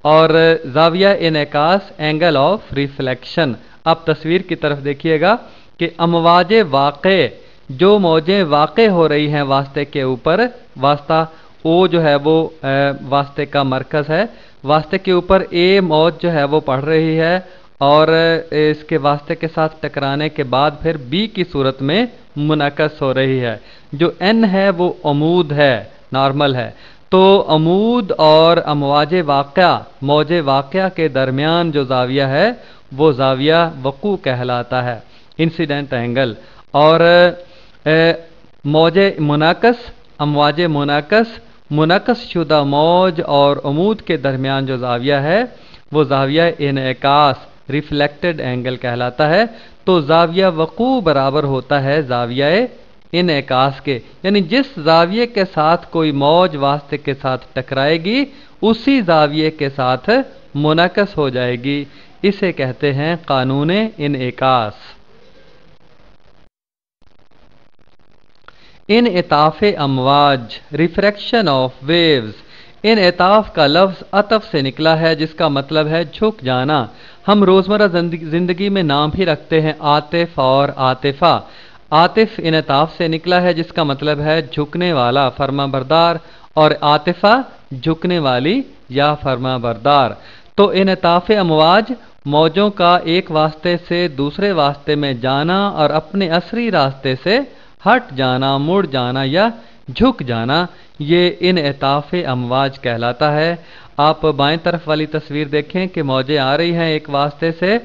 और जाविया इनएकास एंगल ऑफ रिफ्लेक्शन। आप तस्वीर की तरफ देखिएगा कि अमवाज वाक़े, जो मौजें वाक़े हो रही हैं वास्ते के ऊपर, वास्ता ओ जो है वो वास्ते का मरकज़ है, वास्ते के ऊपर ए मौज जो है वो पढ़ रही है और इसके वास्ते के साथ टकराने के बाद फिर बी की सूरत में मुनक़स हो रही है। जो एन है वो अमूद है, नॉर्मल है। तो अमूद और अमवाज वाक़या, मौज वाक़या के दरमियान जो जाविया है वो जाविया वकू कहलाता है, इंसिडेंट एंगल। और मौज मुनाकस, अमवाज मुनाकस, मुनक़स शुदा मौज और अमूद के दरमियान जो जाविया है वो जाविया इनएकास, रिफ्लेक्टेड एंगल कहलाता है। तो जाविया वकू बराबर होता है जाविया इनएकास के, यानी जिस जाविये के साथ कोई मौज वास्ते के साथ टकराएगी उसी जाविये के साथ मुनक़स हो जाएगी। इसे कहते हैं कानून इनएकास। انعطاف امواج، ریفریکشن آف ویوز۔ انعطاف کا لفظ عطف سے نکلا ہے جس کا مطلب ہے جھک جانا۔ ہم روزمرہ زندگی میں نام بھی رکھتے ہیں عاطف اور عاطفہ۔ عاطف انعطاف سے نکلا ہے جس کا مطلب ہے جھکنے والا، فرما بردار، اور عاطفہ جھکنے والی یا فرما بردار۔ تو انعطاف امواج موجوں کا ایک واسطے سے دوسرے واسطے میں جانا اور اپنے اصلی راستے سے ہٹ جانا، مڑ جانا یا جھک جانا، یہ انعطاف امواج کہلاتا ہے۔ آپ بائیں طرف والی تصویر دیکھیں کہ موجیں آ رہی ہیں ایک واسطے سے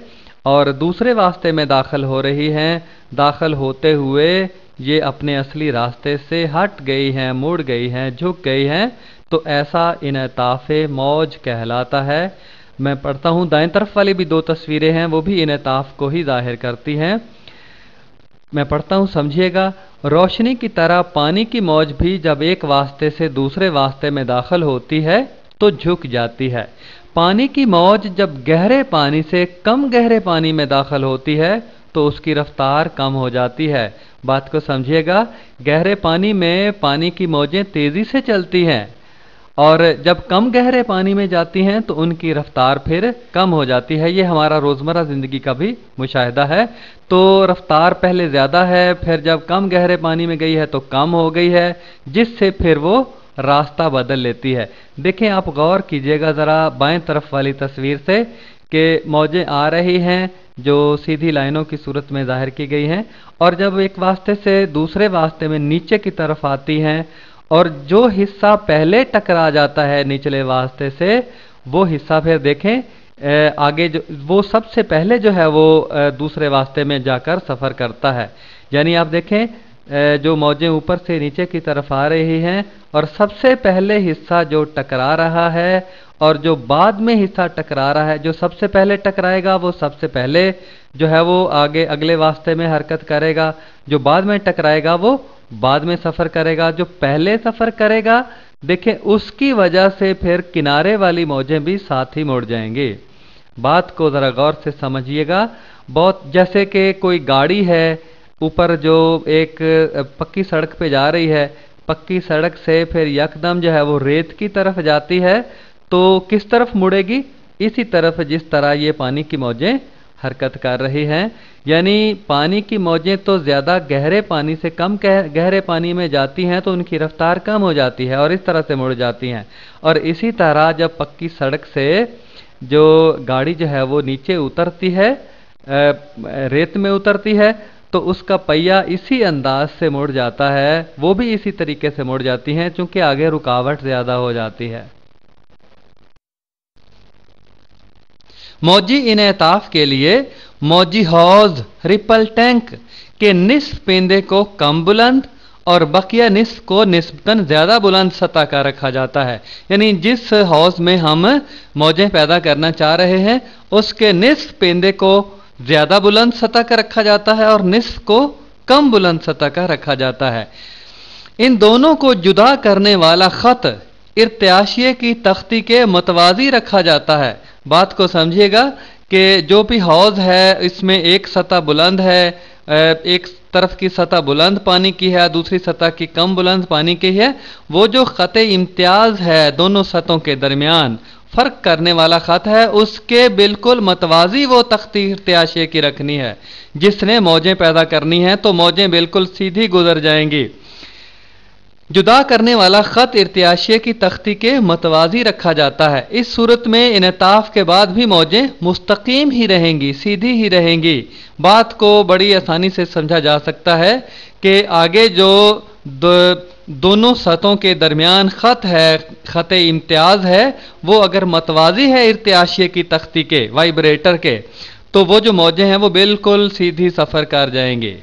اور دوسرے واسطے میں داخل ہو رہی ہیں، داخل ہوتے ہوئے یہ اپنے اصلی راستے سے ہٹ گئی ہیں، مڑ گئی ہیں، جھک گئی ہیں، تو ایسا انعطاف موج کہلاتا ہے۔ میں پڑھتا ہوں، دائیں طرف والی بھی دو تصویریں ہیں، وہ بھی انعطاف کو ہی ظاہر کرتی ہیں۔ میں پڑھتا ہوں، سمجھیے گا۔ روشنی کی طرح پانی کی موج بھی جب ایک واسطے سے دوسرے واسطے میں داخل ہوتی ہے تو جھک جاتی ہے۔ پانی کی موج جب گہرے پانی سے کم گہرے پانی میں داخل ہوتی ہے تو اس کی رفتار کم ہو جاتی ہے۔ بات کو سمجھیے گا، گہرے پانی میں پانی کی موجیں تیزی سے چلتی ہیں اور جب کم گہرے پانی میں جاتی ہیں تو ان کی رفتار پھر کم ہو جاتی ہے۔ یہ ہمارا روزمرہ زندگی کا بھی مشاہدہ ہے۔ تو رفتار پہلے زیادہ ہے، پھر جب کم گہرے پانی میں گئی ہے تو کم ہو گئی ہے، جس سے پھر وہ راستہ بدل لیتی ہے۔ دیکھیں، آپ غور کیجئے گا ذرا بائیں طرف والی تصویر سے کہ موجیں آ رہی ہیں جو سیدھی لائنوں کی صورت میں ظاہر کی گئی ہیں، اور جب ایک واسطے سے دوسرے واسطے میں نیچے کی طرف آتی ہیں اور جو حصہ پہلے ٹکرا جاتا ہے نچلے واسطے سے، وہ حصہ پھر دیکھیں آگے جو وہ سب سے پہلے جو ہے وہ دوسرے واسطے میں جا کر سفر کرتا ہے۔ یعنی آپ دیکھیں جو موجیں اوپر سے نیچے کی طرف آ رہی ہیں اور سب سے پہلے حصہ جو ٹکرا رہا ہے اور جو بعد میں حصہ ٹکرا رہا ہے، جو سب سے پہلے ٹکرائے گا وہ سب سے پہلے جو ہے وہ آگے اگلے واسطے میں حرکت کرے گا، جو بعد میں ٹکرائے گا وہ بعد میں سفر کرے گا، جو پہلے سفر کرے گا دیکھیں اس کی وجہ سے پھر کنارے والی موجیں بھی ساتھ ہی مڑ جائیں گے۔ بات کو ذرا غور سے سمجھیے گا۔ بہت جیسے کہ کوئی گاڑی ہے اوپر جو ایک پکی سڑک پہ جا رہی ہے، پکی سڑک سے پھر یکدم جو ہے وہ ریت کی طرف جاتی ہے تو کس طرف مڑے گی؟ اسی طرف جس طرح یہ پانی کی موجیں حرکت کر رہی ہیں۔ یعنی پانی کی موجیں تو زیادہ گہرے پانی سے کم گہرے پانی میں جاتی ہیں تو ان کی رفتار کم ہو جاتی ہے اور اس طرح سے مڑ جاتی ہیں، اور اسی طرح جب پکی سڑک سے جو گاڑی جو ہے وہ نیچے اترتی ہے، ریت میں اترتی ہے، تو اس کا پہیہ اسی انداز سے مڑ جاتا ہے، وہ بھی اسی طریقے سے مڑ جاتی ہیں چونکہ آگے رکاوٹ زیادہ ہو جاتی ہے۔ موجی انعطاف کے لیے موجی حوض ریپل ٹینک کے نصف پیندے کو کم بلند اور بقیہ نصف کو نسبتاً زیادہ بلند سطح کا رکھا جاتا ہے۔ یعنی جس حوض میں ہم موجیں پیدا کرنا چاہ رہے ہیں اس کے نصف پیندے کو زیادہ بلند سطح کا رکھا جاتا ہے اور نصف کو کم بلند سطح کا رکھا جاتا ہے۔ ان دونوں کو جدا کرنے والا خط ارتعاشیے کی تختی کے متوازی رکھا جاتا ہے۔ بات کو سمجھیے گا کہ جو بھی حوض ہے اس میں ایک سطح بلند ہے، ایک طرف کی سطح بلند پانی کی ہے، دوسری سطح کی کم بلند پانی کی ہے، وہ جو خط امتیاز ہے دونوں سطحوں کے درمیان فرق کرنے والا خط ہے، اس کے بالکل متوازی وہ تختی ارتعاشیے کی رکھنی ہے۔ جس نے موجیں پیدا کرنی ہیں تو موجیں بالکل سیدھی گزر جائیں گی۔ جدا کرنے والا خط ارتعاشیے کی تختی کے متوازی رکھا جاتا ہے۔ اس صورت میں انعطاف کے بعد بھی موجیں مستقیم ہی رہیں گی، سیدھی ہی رہیں گی۔ بات کو بڑی آسانی سے سمجھا جا سکتا ہے کہ آگے جو دونوں سطحوں کے درمیان خط ہے، خط امتیاز ہے، وہ اگر متوازی ہے ارتعاشیے کی تختی کے وائبریٹر کے تو وہ جو موجیں ہیں وہ بالکل سیدھی سفر کر جائیں گے۔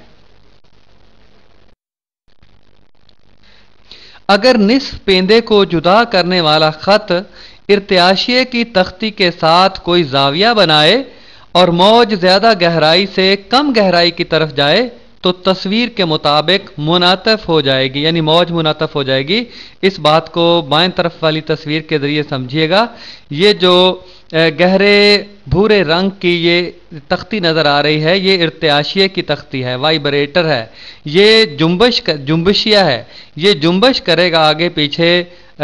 اگر نصف پیندے کو جدا کرنے والا خط ارتعاشیے کی تختی کے ساتھ کوئی زاویہ بنائے اور موج زیادہ گہرائی سے کم گہرائی کی طرف جائے तो तस्वीर के मुताबिक मुनातफ हो जाएगी, यानी मौज मुनातफ हो जाएगी। इस बात को बाएं तरफ वाली तस्वीर के ज़रिए समझिएगा। ये जो गहरे भूरे रंग की ये तख्ती नज़र आ रही है, ये इर्तियाशिये की तख्ती है, वाइब्रेटर है, ये जुम्बशिया है। ये जुम्बश करेगा, आगे पीछे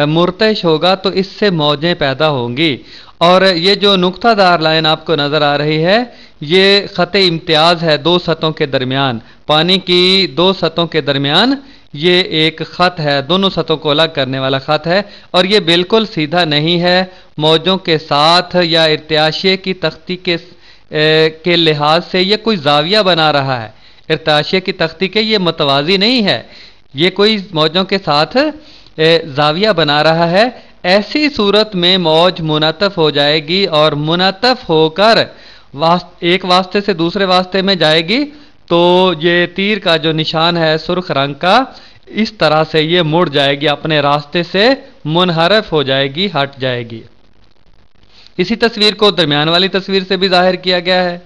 मुर्तश होगा, तो इससे मौजें पैदा होंगी। और ये जो नुक्तादार लाइन आपको नज़र आ रही है, ये ख़त इम्तियाज़ है दो सतहों के दरमियान, पानी की दो सतहों के दरमियान ये एक ख़त है, दोनों सतहों को अलग करने वाला ख़त है। और ये बिल्कुल सीधा नहीं है, मौजों के साथ या इर्तियाशिये की तख्ती के लिहाज से ये कोई जाविया बना रहा है। इर्तियाशिये की तख्ती के ये मतवाज़ी नहीं है, ये कोई मौजों के साथ जाविया बना रहा है। ऐसी सूरत में मौज मुनातफ हो जाएगी और मुनातफ होकर एक वास्ते से दूसरे वास्ते में जाएगी, तो ये तीर का जो निशान है सुर्ख रंग का, इस तरह से ये मुड़ जाएगी, अपने रास्ते से मुनहरफ हो जाएगी, हट जाएगी। इसी तस्वीर को दरमियान वाली तस्वीर से भी जाहिर किया गया है।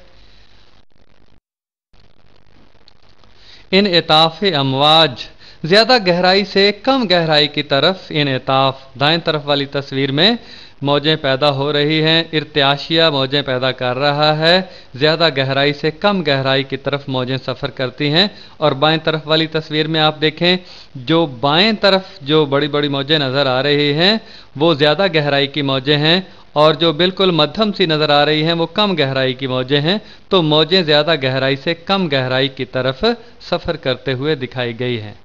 इन इताफ अमवाज, ज़्यादा गहराई से कम गहराई की तरफ इन इताफ, दाएं तरफ वाली तस्वीर में मौजें पैदा हो रही हैं, इर्तियाशिया मौजें पैदा कर रहा है, ज़्यादा गहराई से कम गहराई की तरफ मौजें सफ़र करती हैं। और बाएं तरफ वाली तस्वीर में आप देखें, जो बाएं तरफ जो बड़ी बड़ी मौजें नज़र आ रही हैं वो ज़्यादा गहराई की मौजें हैं, और जो बिल्कुल मध्यम सी नज़र आ रही हैं वो कम गहराई की मौजें हैं। तो मौजें ज़्यादा गहराई से कम गहराई की तरफ सफ़र करते हुए दिखाई गई हैं।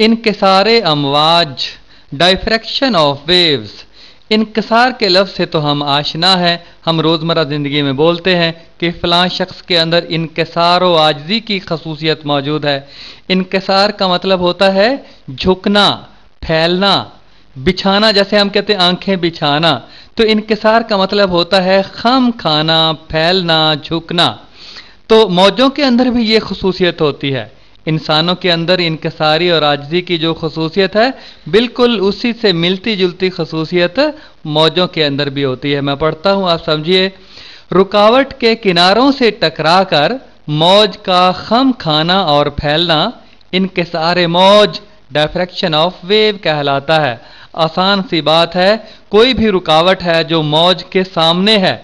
इनकिसारे अमवाज, डाइफ्रैक्शन ऑफ वेव्स। इनकिसार के लफ्ज़ से तो हम आशना है, हम रोज़मर्रा ज़िंदगी में बोलते हैं कि फ़लाँ शख्स के अंदर इनकिसार व आजिज़ी की खसूसियत मौजूद है। इनकिसार का मतलब होता है झुकना, फैलना, बिछाना, जैसे हम कहते हैं आंखें बिछाना। तो इनकिसार का मतलब होता है खम खाना, फैलना, झुकना। तो मौजों के अंदर भी ये खसूसियत होती है। इंसानों के अंदर इनकिसारी और आजिज़ी की जो खसूसियत है, बिल्कुल उसी से मिलती जुलती खसूसियत मौजों के अंदर भी होती है। मैं पढ़ता हूँ, आप समझिए। रुकावट के किनारों से टकरा कर मौज का खम खाना और फैलना इनकिसार मौज, डायफ्रैक्शन ऑफ वेव कहलाता है। आसान सी बात है, कोई भी रुकावट है जो मौज के सामने है,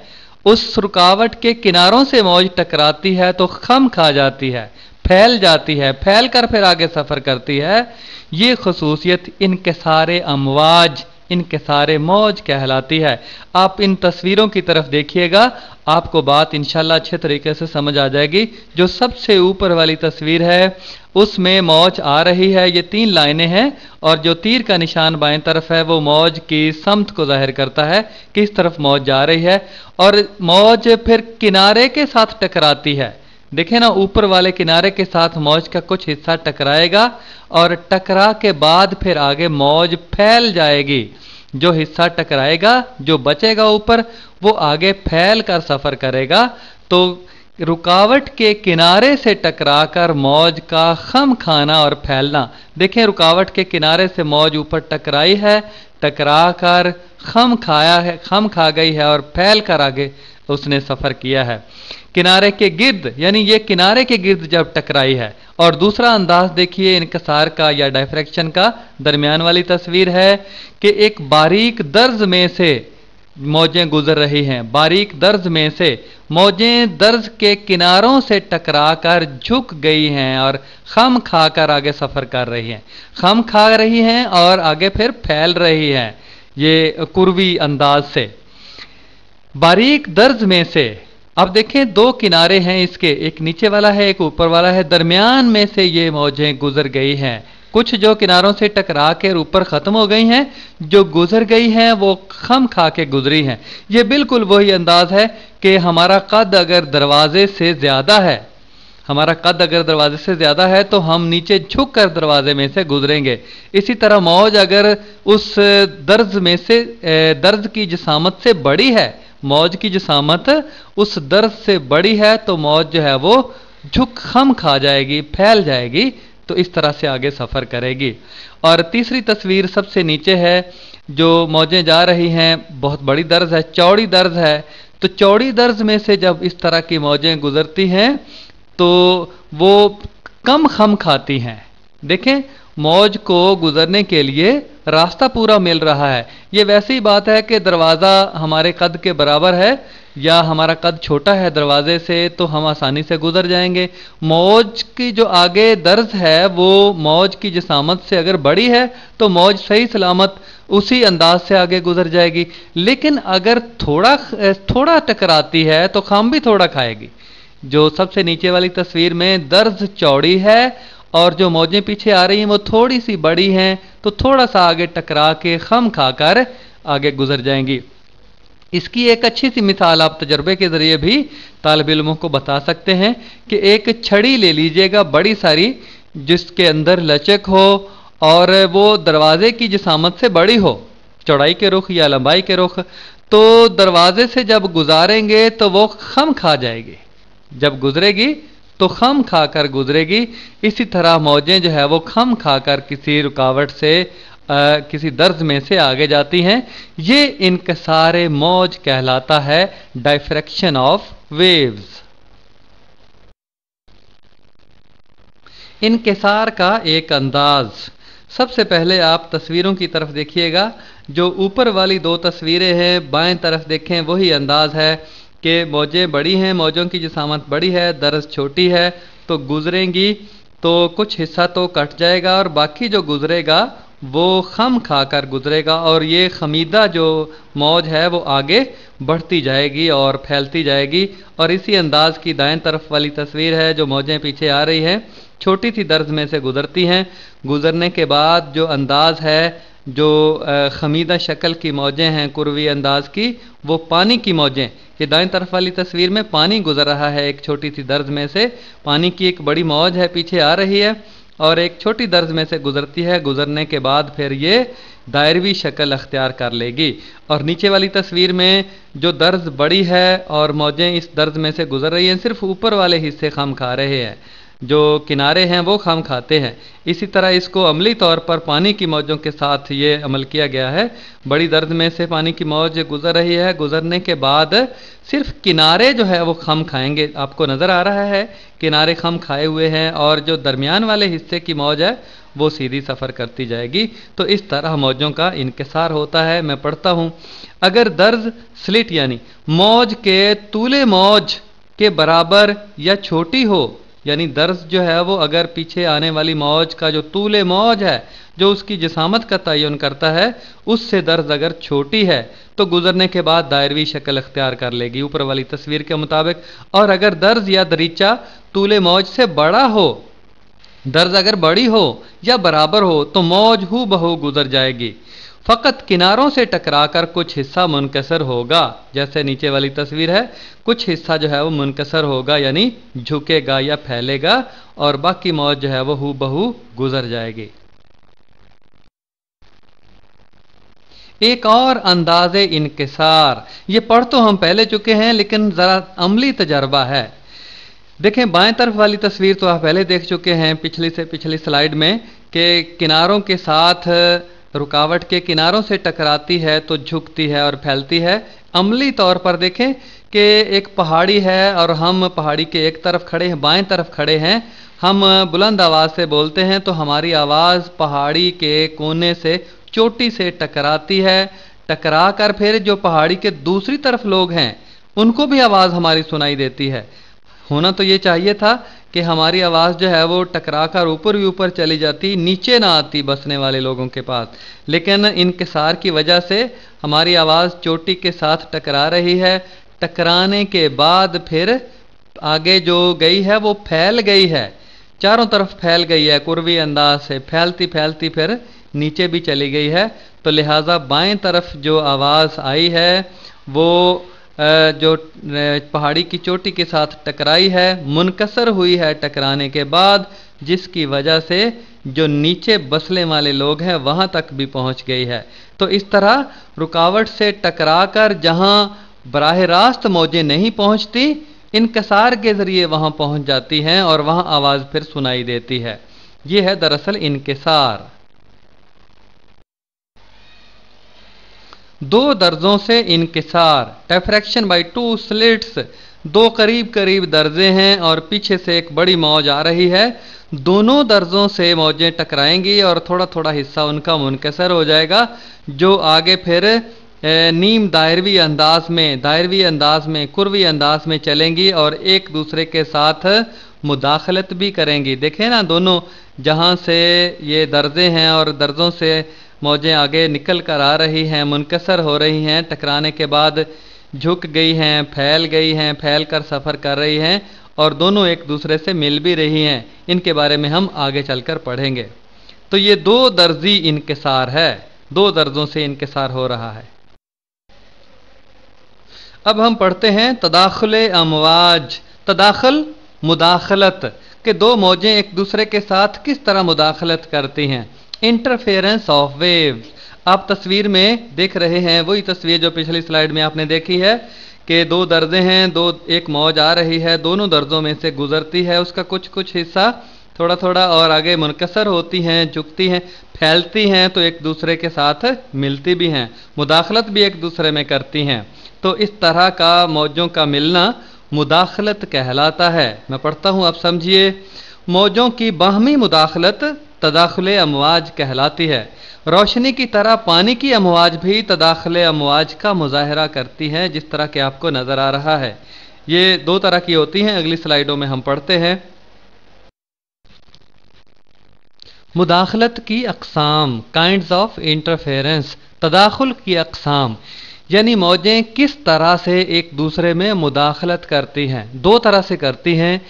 उस रुकावट के किनारों से मौज टकराती है तो खम खा जाती है, फैल जाती है, फैल कर फिर आगे सफ़र करती है। ये खसूसियत इनकिसारे अमवाज, इनकिसारे मौज कहलाती है। आप इन तस्वीरों की तरफ देखिएगा, आपको बात इंशाल्लाह अच्छे तरीके से समझ आ जाएगी। जो सबसे ऊपर वाली तस्वीर है उसमें मौज आ रही है, ये 3 लाइनें हैं, और जो तीर का निशान बाएं तरफ है वो मौज की समत को जाहिर करता है, किस तरफ मौज जा रही है। और मौज फिर किनारे के साथ टकराती है। देखें ना, ऊपर वाले किनारे के साथ मौज का कुछ हिस्सा टकराएगा और टकरा के बाद फिर आगे मौज फैल जाएगी। जो हिस्सा टकराएगा, जो बचेगा ऊपर, वो आगे फैल कर सफ़र करेगा। तो रुकावट के किनारे से टकराकर मौज का खम खाना और फैलना। देखें, रुकावट के किनारे से मौज ऊपर टकराई है, टकरा कर खम खाया है, खम खा गई है और फैल कर आगे उसने सफ़र किया है। किनारे के गिर्द, यानी ये किनारे के गिर्द जब टकराई है। और दूसरा अंदाज देखिए इनकसार का या डायफ्रैक्शन का, दरमियान वाली तस्वीर है कि एक बारीक दर्ज में से मौजें गुजर रही हैं। बारीक दर्ज में से मौजें दर्ज के किनारों से टकराकर झुक गई हैं और खम खाकर आगे सफ़र कर रही हैं, खम खा रही हैं और आगे फिर फैल रही हैं, ये कुर्वी अंदाज से। बारीक दर्ज में से, अब देखें 2 किनारे हैं इसके, एक नीचे वाला है, एक ऊपर वाला है। दरमियान में से ये मौजें गुजर गई हैं। कुछ जो किनारों से टकरा के ऊपर ख़त्म हो गई हैं, जो गुजर गई हैं वो खम खा के गुजरी हैं। ये बिल्कुल वही अंदाज है कि हमारा कद अगर दरवाजे से ज़्यादा है, हमारा कद अगर दरवाजे से ज़्यादा है तो हम नीचे झुक कर दरवाजे में से गुजरेंगे। इसी तरह मौज अगर उस दर्ज में से, दर्ज की जिसामत से बड़ी है, मौज की जिसामत उस दर्ज से बड़ी है, तो मौज जो है वो झुक खम खा जाएगी, फैल जाएगी, तो इस तरह से आगे सफ़र करेगी। और तीसरी तस्वीर सबसे नीचे है, जो मौजें जा रही हैं, बहुत बड़ी दर्ज है, चौड़ी दर्ज है। تو چوڑی درز میں سے جب اس طرح کی موجیں گزرتی ہیں تو وہ کم خم کھاتی ہیں. دیکھیں موج کو گزرنے کے لیے راستہ پورا مل رہا ہے. یہ ویسی بات ہے کہ دروازہ ہمارے قد کے برابر ہے یا ہمارا قد چھوٹا ہے دروازے سے تو ہم آسانی سے گزر جائیں گے. موج کی جو آگے درز ہے وہ موج کی جسامت سے اگر بڑی ہے تو موج صحیح سلامت اسی انداز سے آگے گزر جائے گی. لیکن اگر تھوڑا ٹکراتی ہے تو خم بھی تھوڑا کھائے گی. جو سب سے نیچے والی تصویر میں درز چوڑی ہے اور جو موجیں پیچھے آ رہی ہیں وہ تھوڑی سی بڑی ہیں تو تھوڑا سا آگے ٹکرا کے خم کھا کر آگے گزر جائیں گی. اس کی ایک اچھی سی مثال آپ تجربے کے ذریعے بھی طالب علموں کو بتا سکتے ہیں کہ ایک چھڑی لے لیجئے گا بڑی ساری جس کے اندر لچک ہو اور وہ دروازے کی جسامت سے بڑی ہو چوڑائی کے رخ یا لمبائی کے رخ تو دروازے سے جب گزاریں گے تو وہ خم کھا جائے گی. جب گزرے گی تو خم کھا کر گزرے گی. اسی طرح موجیں جو ہے وہ خم کھا کر کسی رکاوٹ سے کسی درز میں سے آگے جاتی ہیں. یہ انکسار موج کہلاتا ہے ڈائفریکشن آف ویوز. انکسار کا ایک انداز. سب سے پہلے آپ تصویروں کی طرف دیکھیے گا. جو اوپر والی دو تصویریں ہیں بائیں طرف دیکھیں وہی انداز ہے کہ موجیں بڑی ہیں موجوں کی جسامت بڑی ہے درز چھوٹی ہے تو گزریں گی تو کچھ حصہ تو کٹ جائے گا اور باقی جو گزرے گا وہ خم کھا کر گزرے گا اور یہ خمیدہ جو موج ہے وہ آگے بڑھتی جائے گی اور پھیلتی جائے گی. اور اسی انداز کی دائیں طرف والی تصویر ہے جو موجیں پیچھے آ رہی ہیں چھوٹی سی درز میں سے گزرتی ہیں. گزرنے کے بعد جو انداز ہے جو خمیدہ شکل کی موجیں ہیں کروی انداز کی وہ پانی کی موجیں. یہ دائیں طرف والی تصویر میں پانی گزر رہا ہے ایک چھوٹی سی درز میں سے. پانی کی ایک بڑی موج ہے پیچھے آ رہی ہے اور ایک چھوٹی درز میں سے گزرتی ہے. گزرنے کے بعد پھر یہ دائروی شکل اختیار کر لے گی. اور نیچے والی تصویر میں جو درز بڑی ہے اور موجیں اس درز میں سے گزر رہی ہیں صرف اوپر والے حصے خم کھا رہے ہیں جو کنارے ہیں وہ خم کھاتے ہیں. اسی طرح اس کو عملی طور پر پانی کی موجوں کے ساتھ یہ عمل کیا گیا ہے. بڑی درز میں سے پانی کی موج گزر رہی ہے گزرنے کے بعد صرف کنارے جو ہے وہ خم کھائیں گے. آپ کو نظر آ رہا ہے کنارے خم کھائے ہوئے ہیں اور جو درمیان والے حصے کی موج ہے وہ سیدھی سفر کرتی جائے گی. تو اس طرح موجوں کا انکسار ہوتا ہے. میں پڑھتا ہوں. اگر درز سلٹ یعنی موج کے طول موج کے برابر یا چھوٹی ہو یعنی درز جو ہے وہ اگر پیچھے آنے والی موج کا جو طول موج ہے جو اس کی جسامت کا تعین کرتا ہے اس سے درز اگر چھوٹی ہے تو گزرنے کے بعد دائروی شکل اختیار کر لے گی اوپر والی تصویر کے مطابق. اور اگر درز یا دریچہ طول موج سے بڑا ہو درز اگر بڑی ہو یا برابر ہو تو موج ہو بہو گزر جائے گی. فقط کناروں سے ٹکرا کر کچھ حصہ منکسر ہوگا. جیسے نیچے والی تصویر ہے کچھ حصہ جو ہے وہ منکسر ہوگا یعنی جھکے گا یا پھیلے گا اور باقی موج جو ہے وہ ہو بہو گزر جائے گی. ایک اور انداز انکسار. یہ پڑھ تو ہم پہلے چکے ہیں لیکن ذرا عملی تجربہ ہے. دیکھیں بائیں طرف والی تصویر تو آپ پہلے دیکھ چکے ہیں پچھلی سے پچھلی سلائیڈ میں کہ کناروں کے ساتھ رکاوٹ کے کناروں سے ٹکراتی ہے تو جھکتی ہے اور پھیلتی ہے. عملی طور پر دیکھیں کہ ایک پہاڑی ہے اور ہم پہاڑی کے ایک طرف کھڑے ہیں بائیں طرف کھڑے ہیں. ہم بلند آواز سے بولتے ہیں تو ہماری آواز پہاڑی کے کونے سے چوٹی سے ٹکراتی ہے. ٹکرا کر پھر جو پہاڑی کے دوسری طرف لوگ ہیں ان کو بھی آواز ہماری سنائی دیتی ہے. ہونا تو یہ چاہیے تھا کہ ہماری آواز جو ہے وہ ٹکرا کر اوپر ہی اوپر چلی جاتی نیچے نہ آتی بسنے والے لوگوں کے پاس. لیکن انکسار کی وجہ سے ہماری آواز چوٹی کے ساتھ ٹکرا رہی ہے. ٹکرانے کے بعد پھر آگے جو گئی ہے وہ پھیل گئی ہے چاروں طرف پھیل گئی ہے کروی انداز سے پھیلتی پھیلتی پھر نیچے بھی چلی گئی ہے. تو لہٰذا بائیں طرف جو آواز آئی ہے وہ جو پہاڑی کی چوٹی کے ساتھ ٹکرائی ہے منکسر ہوئی ہے ٹکرانے کے بعد جس کی وجہ سے جو نیچے بسنے والے لوگ ہیں وہاں تک بھی پہنچ گئی ہے. تو اس طرح رکاوٹ سے ٹکرا کر جہاں براہ راست موجیں نہیں پہنچتی انکسار کے ذریعے وہاں پہنچ جاتی ہیں اور وہاں آواز پھر سنائی دیتی ہے. یہ ہے دراصل انکسار. दो दर्जों से इनकिसार, डिफ्रैक्शन बाई टू स्लिट्स, दो करीब करीब दर्जे हैं और पीछे से एक बड़ी मौज आ रही है। दोनों दर्जों से मौजें टकराएंगी और थोड़ा थोड़ा हिस्सा उनका मुनकसर हो जाएगा, जो आगे फिर नीम दायरवी अंदाज में कुरवी अंदाज में चलेंगी और एक दूसरे के साथ मुदाखलत भी करेंगी। देखें ना, दोनों जहाँ से ये दर्जे हैं और दर्जों से मौजें आगे निकल कर आ रही हैं, मुनकसर हो रही हैं, टकराने के बाद झुक गई हैं, फैल कर सफ़र कर रही हैं और दोनों एक दूसरे से मिल भी रही हैं। इनके बारे में हम आगे चलकर पढ़ेंगे। तो ये दो दर्जी इनकिसार है, दो दर्जों से इनकिसार हो रहा है। अब हम पढ़ते हैं तदाखुल अमवाज, तदाखुल मुदाखलत के दो मौजें एक दूसरे के साथ किस तरह मुदाखलत करती हैं। इंटरफेरेंस ऑफ वेव्स, आप तस्वीर में देख रहे हैं वही तस्वीर जो पिछली स्लाइड में आपने देखी है कि दो दर्जे हैं, एक मौज आ रही है, दोनों दर्जों में से गुजरती है, उसका कुछ कुछ हिस्सा थोड़ा थोड़ा और आगे मुनकसर होती हैं, झुकती हैं, फैलती हैं, तो एक दूसरे के साथ मिलती भी हैं, मुदाखलत भी एक दूसरे में करती हैं। तो इस तरह का मौजों का मिलना मुदाखलत कहलाता है। मैं पढ़ता हूँ, आप समझिए। मौजों की बाहमी मुदाखलत तदाखुल अमवाज कहलाती है। रोशनी की तरह पानी की अमवाज भी तदाखुल अमवाज का मुजाहरा करती है, जिस तरह के आपको नज़र आ रहा है। ये दो तरह की होती हैं, अगली स्लाइडों में हम पढ़ते हैं। मुदाखलत की अक़साम, काइंड्स ऑफ इंटरफेरेंस, तदाखुल की अक़साम, यानी मौजें किस तरह से एक दूसरे में मुदाखलत करती हैं। दो तरह से करती हैं,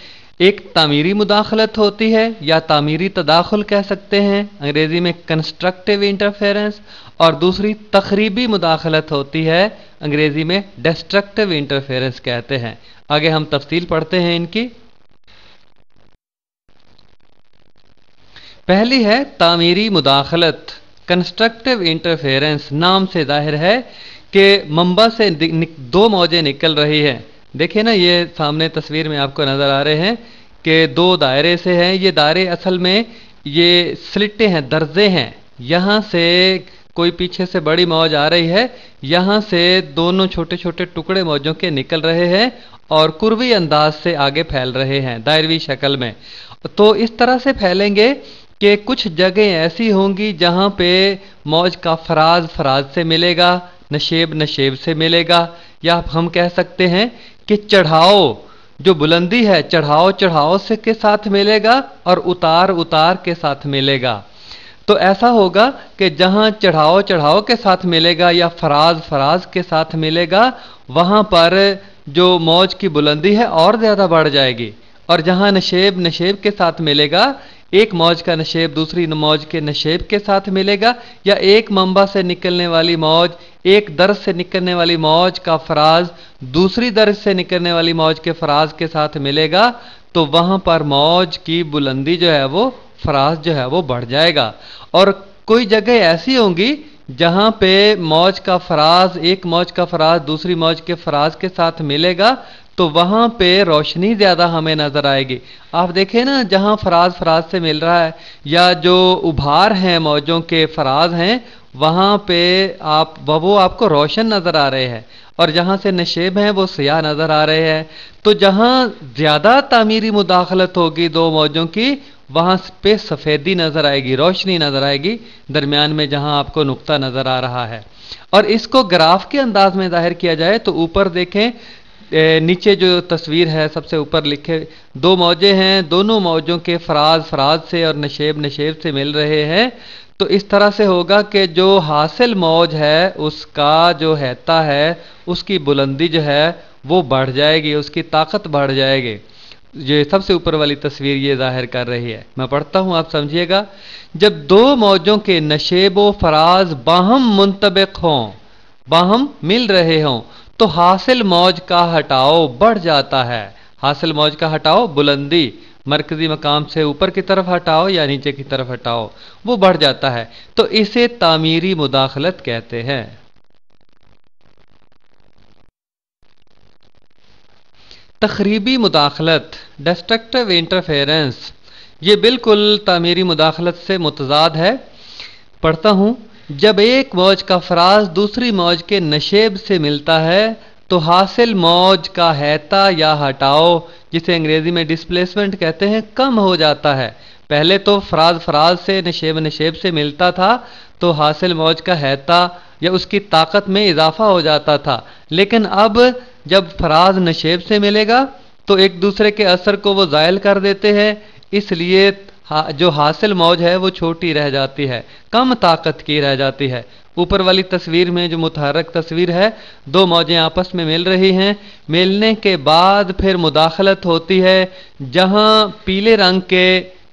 एक तामीरी मुदाखलत होती है या तामीरी तदाखुल कह सकते हैं, अंग्रेजी में कंस्ट्रक्टिव इंटरफेरेंस, और दूसरी तखरीबी मुदाखलत होती है, अंग्रेजी में डिस्ट्रक्टिव इंटरफेरेंस कहते हैं। आगे हम तफसील पढ़ते हैं इनकी। पहली है तामीरी मुदाखलत, कंस्ट्रक्टिव इंटरफेरेंस। नाम से जाहिर है कि मंबा से दो मौजें निकल रही हैं। देखिए ना, ये सामने तस्वीर में आपको नज़र आ रहे हैं कि दो दायरे से हैं। ये दायरे असल में ये स्लिटें हैं, दर्जे हैं। यहाँ से कोई पीछे से बड़ी मौज आ रही है, यहाँ से दोनों छोटे छोटे टुकड़े मौजों के निकल रहे हैं और कुर्वी अंदाज से आगे फैल रहे हैं दायरवी शक्ल में। तो इस तरह से फैलेंगे कि कुछ जगह ऐसी होंगी जहाँ पे मौज का फराज से मिलेगा, नशेब से मिलेगा, या हम कह सकते हैं कि चढ़ाव, जो बुलंदी है, चढ़ाव से के साथ मिलेगा और उतार के साथ मिलेगा। तो ऐसा होगा कि जहाँ चढ़ाव के साथ मिलेगा या फराज के साथ मिलेगा, वहाँ पर जो मौज की बुलंदी है और ज़्यादा बढ़ जाएगी, और जहाँ नशेब के साथ मिलेगा, एक मौज का नशेब दूसरी मौज के नशेब के साथ मिलेगा, या एक मंबा से निकलने वाली मौज, एक दर्ज से निकलने वाली मौज का फराज दूसरी दर्ज से निकलने वाली मौज के फराज के साथ मिलेगा, तो वहाँ पर मौज की बुलंदी जो है वो, फराज जो है वो बढ़ जाएगा। और कोई जगह ऐसी होंगी जहाँ पे मौज का फराज, एक मौज का फराज दूसरी मौज के फराज के साथ मिलेगा, तो वहाँ पे रोशनी ज़्यादा हमें नज़र आएगी। आप देखें ना, जहाँ फराज से मिल रहा है या जो उभार हैं मौजों के फराज हैं, वहाँ पे वो आपको रोशन नज़र आ रहे हैं, और जहाँ से नशेब हैं वो सियाह नज़र आ रहे हैं। तो जहाँ ज़्यादा तामीरी मुदाखलत होगी दो मौजों की, वहाँ पे सफ़ेदी नज़र आएगी, रोशनी नज़र आएगी दरमियान में जहाँ आपको नुक्ता नज़र आ रहा है। और इसको ग्राफ के अंदाज में जाहिर किया जाए तो ऊपर देखें, नीचे जो तस्वीर है सबसे ऊपर लिखे दो मौजें हैं, दोनों मौजों के फराज से और नशेब से मिल रहे हैं। तो इस तरह से होगा कि जो हासिल मौज है उसका जो हैता है, उसकी बुलंदी जो है वो बढ़ जाएगी, उसकी ताकत बढ़ जाएगी। ये सबसे ऊपर वाली तस्वीर ये जाहिर कर रही है। मैं पढ़ता हूँ, आप समझिएगा। जब दो मौजों के नशेब व फराज बाहम मुंतबिक हों, बाहम मिल रहे हों, तो हासिल मौज का हटाओ बढ़ जाता है। हासिल मौज का हटाओ, बुलंदी मरकजी मकाम से ऊपर की तरफ हटाओ या नीचे की तरफ हटाओ, वो बढ़ जाता है। तो इसे तामीरी मुदाखलत कहते हैं। तखरीबी मुदाखलत, डिस्ट्रक्टिव इंटरफेरेंस, ये बिल्कुल तामीरी मुदाखलत से मुतजाद है। पढ़ता हूँ جب ایک موج کا فراز دوسری موج کے نشیب سے ملتا ہے تو حاصل موج کا ہیتا یا ہٹاؤ، جسے انگریزی میں ڈسپلیسمنٹ کہتے ہیں، کم ہو جاتا ہے۔ پہلے تو فراز سے نشیب سے ملتا تھا تو حاصل موج کا ہیتا یا اس کی طاقت میں اضافہ ہو جاتا تھا، لیکن اب جب فراز نشیب سے ملے گا تو ایک دوسرے کے اثر کو وہ زائل کر دیتے ہیں، اس لیے جو حاصل موج ہے وہ چھوٹی رہ جاتی ہے، کم طاقت کی رہ جاتی ہے۔ اوپر والی تصویر میں جو متحرک تصویر ہے، دو موجیں آپس میں مل رہی ہیں، ملنے کے بعد پھر مداخلت ہوتی ہے۔ جہاں پیلے رنگ کے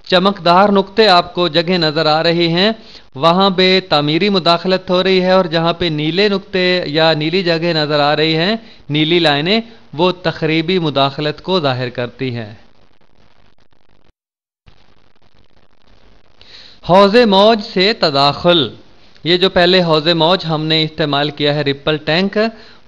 چمکدار نقطے آپ کو جگہ نظر آ رہی ہیں وہاں پہ تعمیری مداخلت ہو رہی ہے، اور جہاں پہ نیلے نقطے یا نیلی جگہ نظر آ رہی ہیں، نیلی لائنیں، وہ تخریبی مداخلت کو ظاہر کرتی ہیں۔ حوض موج سے تداخل، یہ جو پہلے حوض موج ہم نے استعمال کیا ہے رپل ٹینک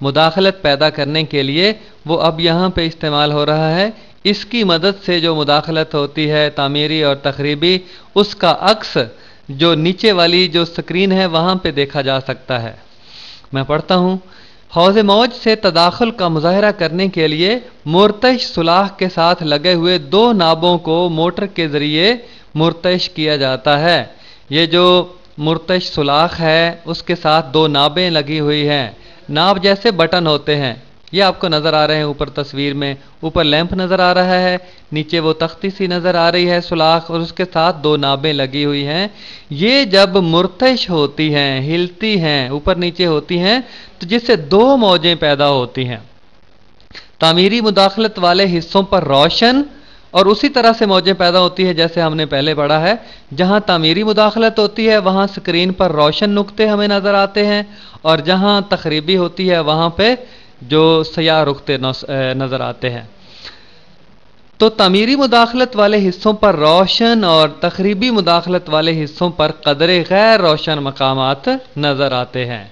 مداخلت پیدا کرنے کے لیے، وہ اب یہاں پہ استعمال ہو رہا ہے۔ اس کی مدد سے جو مداخلت ہوتی ہے تعمیری اور تخریبی، اس کا عکس جو نیچے والی جو سکرین ہے وہاں پہ دیکھا جا سکتا ہے۔ میں پڑھتا ہوں۔ حوض موج سے تداخل کا مظاہرہ کرنے کے لیے مرتعش سوراخ کے ساتھ لگے ہوئے دو نابوں کو موٹر کے ذریعے مرتعش کیا جاتا ہے۔ یہ جو مرتعش سوراخ ہے اس کے ساتھ دو نابیں لگی ہوئی ہیں، ناب جیسے بٹن ہوتے ہیں، یہ آپ کو نظر آ رہے ہیں اوپر تصویر میں، اوپر لیمپ نظر آ رہا ہے، نیچے وہ تختی سی نظر آ رہی ہے سوراخ، اور اس کے ساتھ دو نابیں لگی ہوئی ہیں۔ یہ جب مرتعش ہوتی ہیں، ہلتی ہیں، اوپر نیچے ہوتی ہیں، تو جس سے دو موجیں پیدا ہوتی ہیں۔ تعمیری مداخلت والے حصوں پر روشن اور اسی طرح سے موجیں پیدا ہوتی ہیں جیسے ہم نے پہلے پڑھا ہے۔ جہاں تعمیری مداخلت ہوتی ہے وہاں سکرین پر روشن نقطے ہمیں نظر آتے ہیں، اور جہاں تخریبی ہوتی ہے وہاں پہ جو سیاہ نقطے نظر آتے ہیں۔ تو تعمیری مداخلت والے حصوں پر روشن اور تخریبی مداخلت والے حصوں پر قدرے غیر روشن مقامات نظر آتے ہیں۔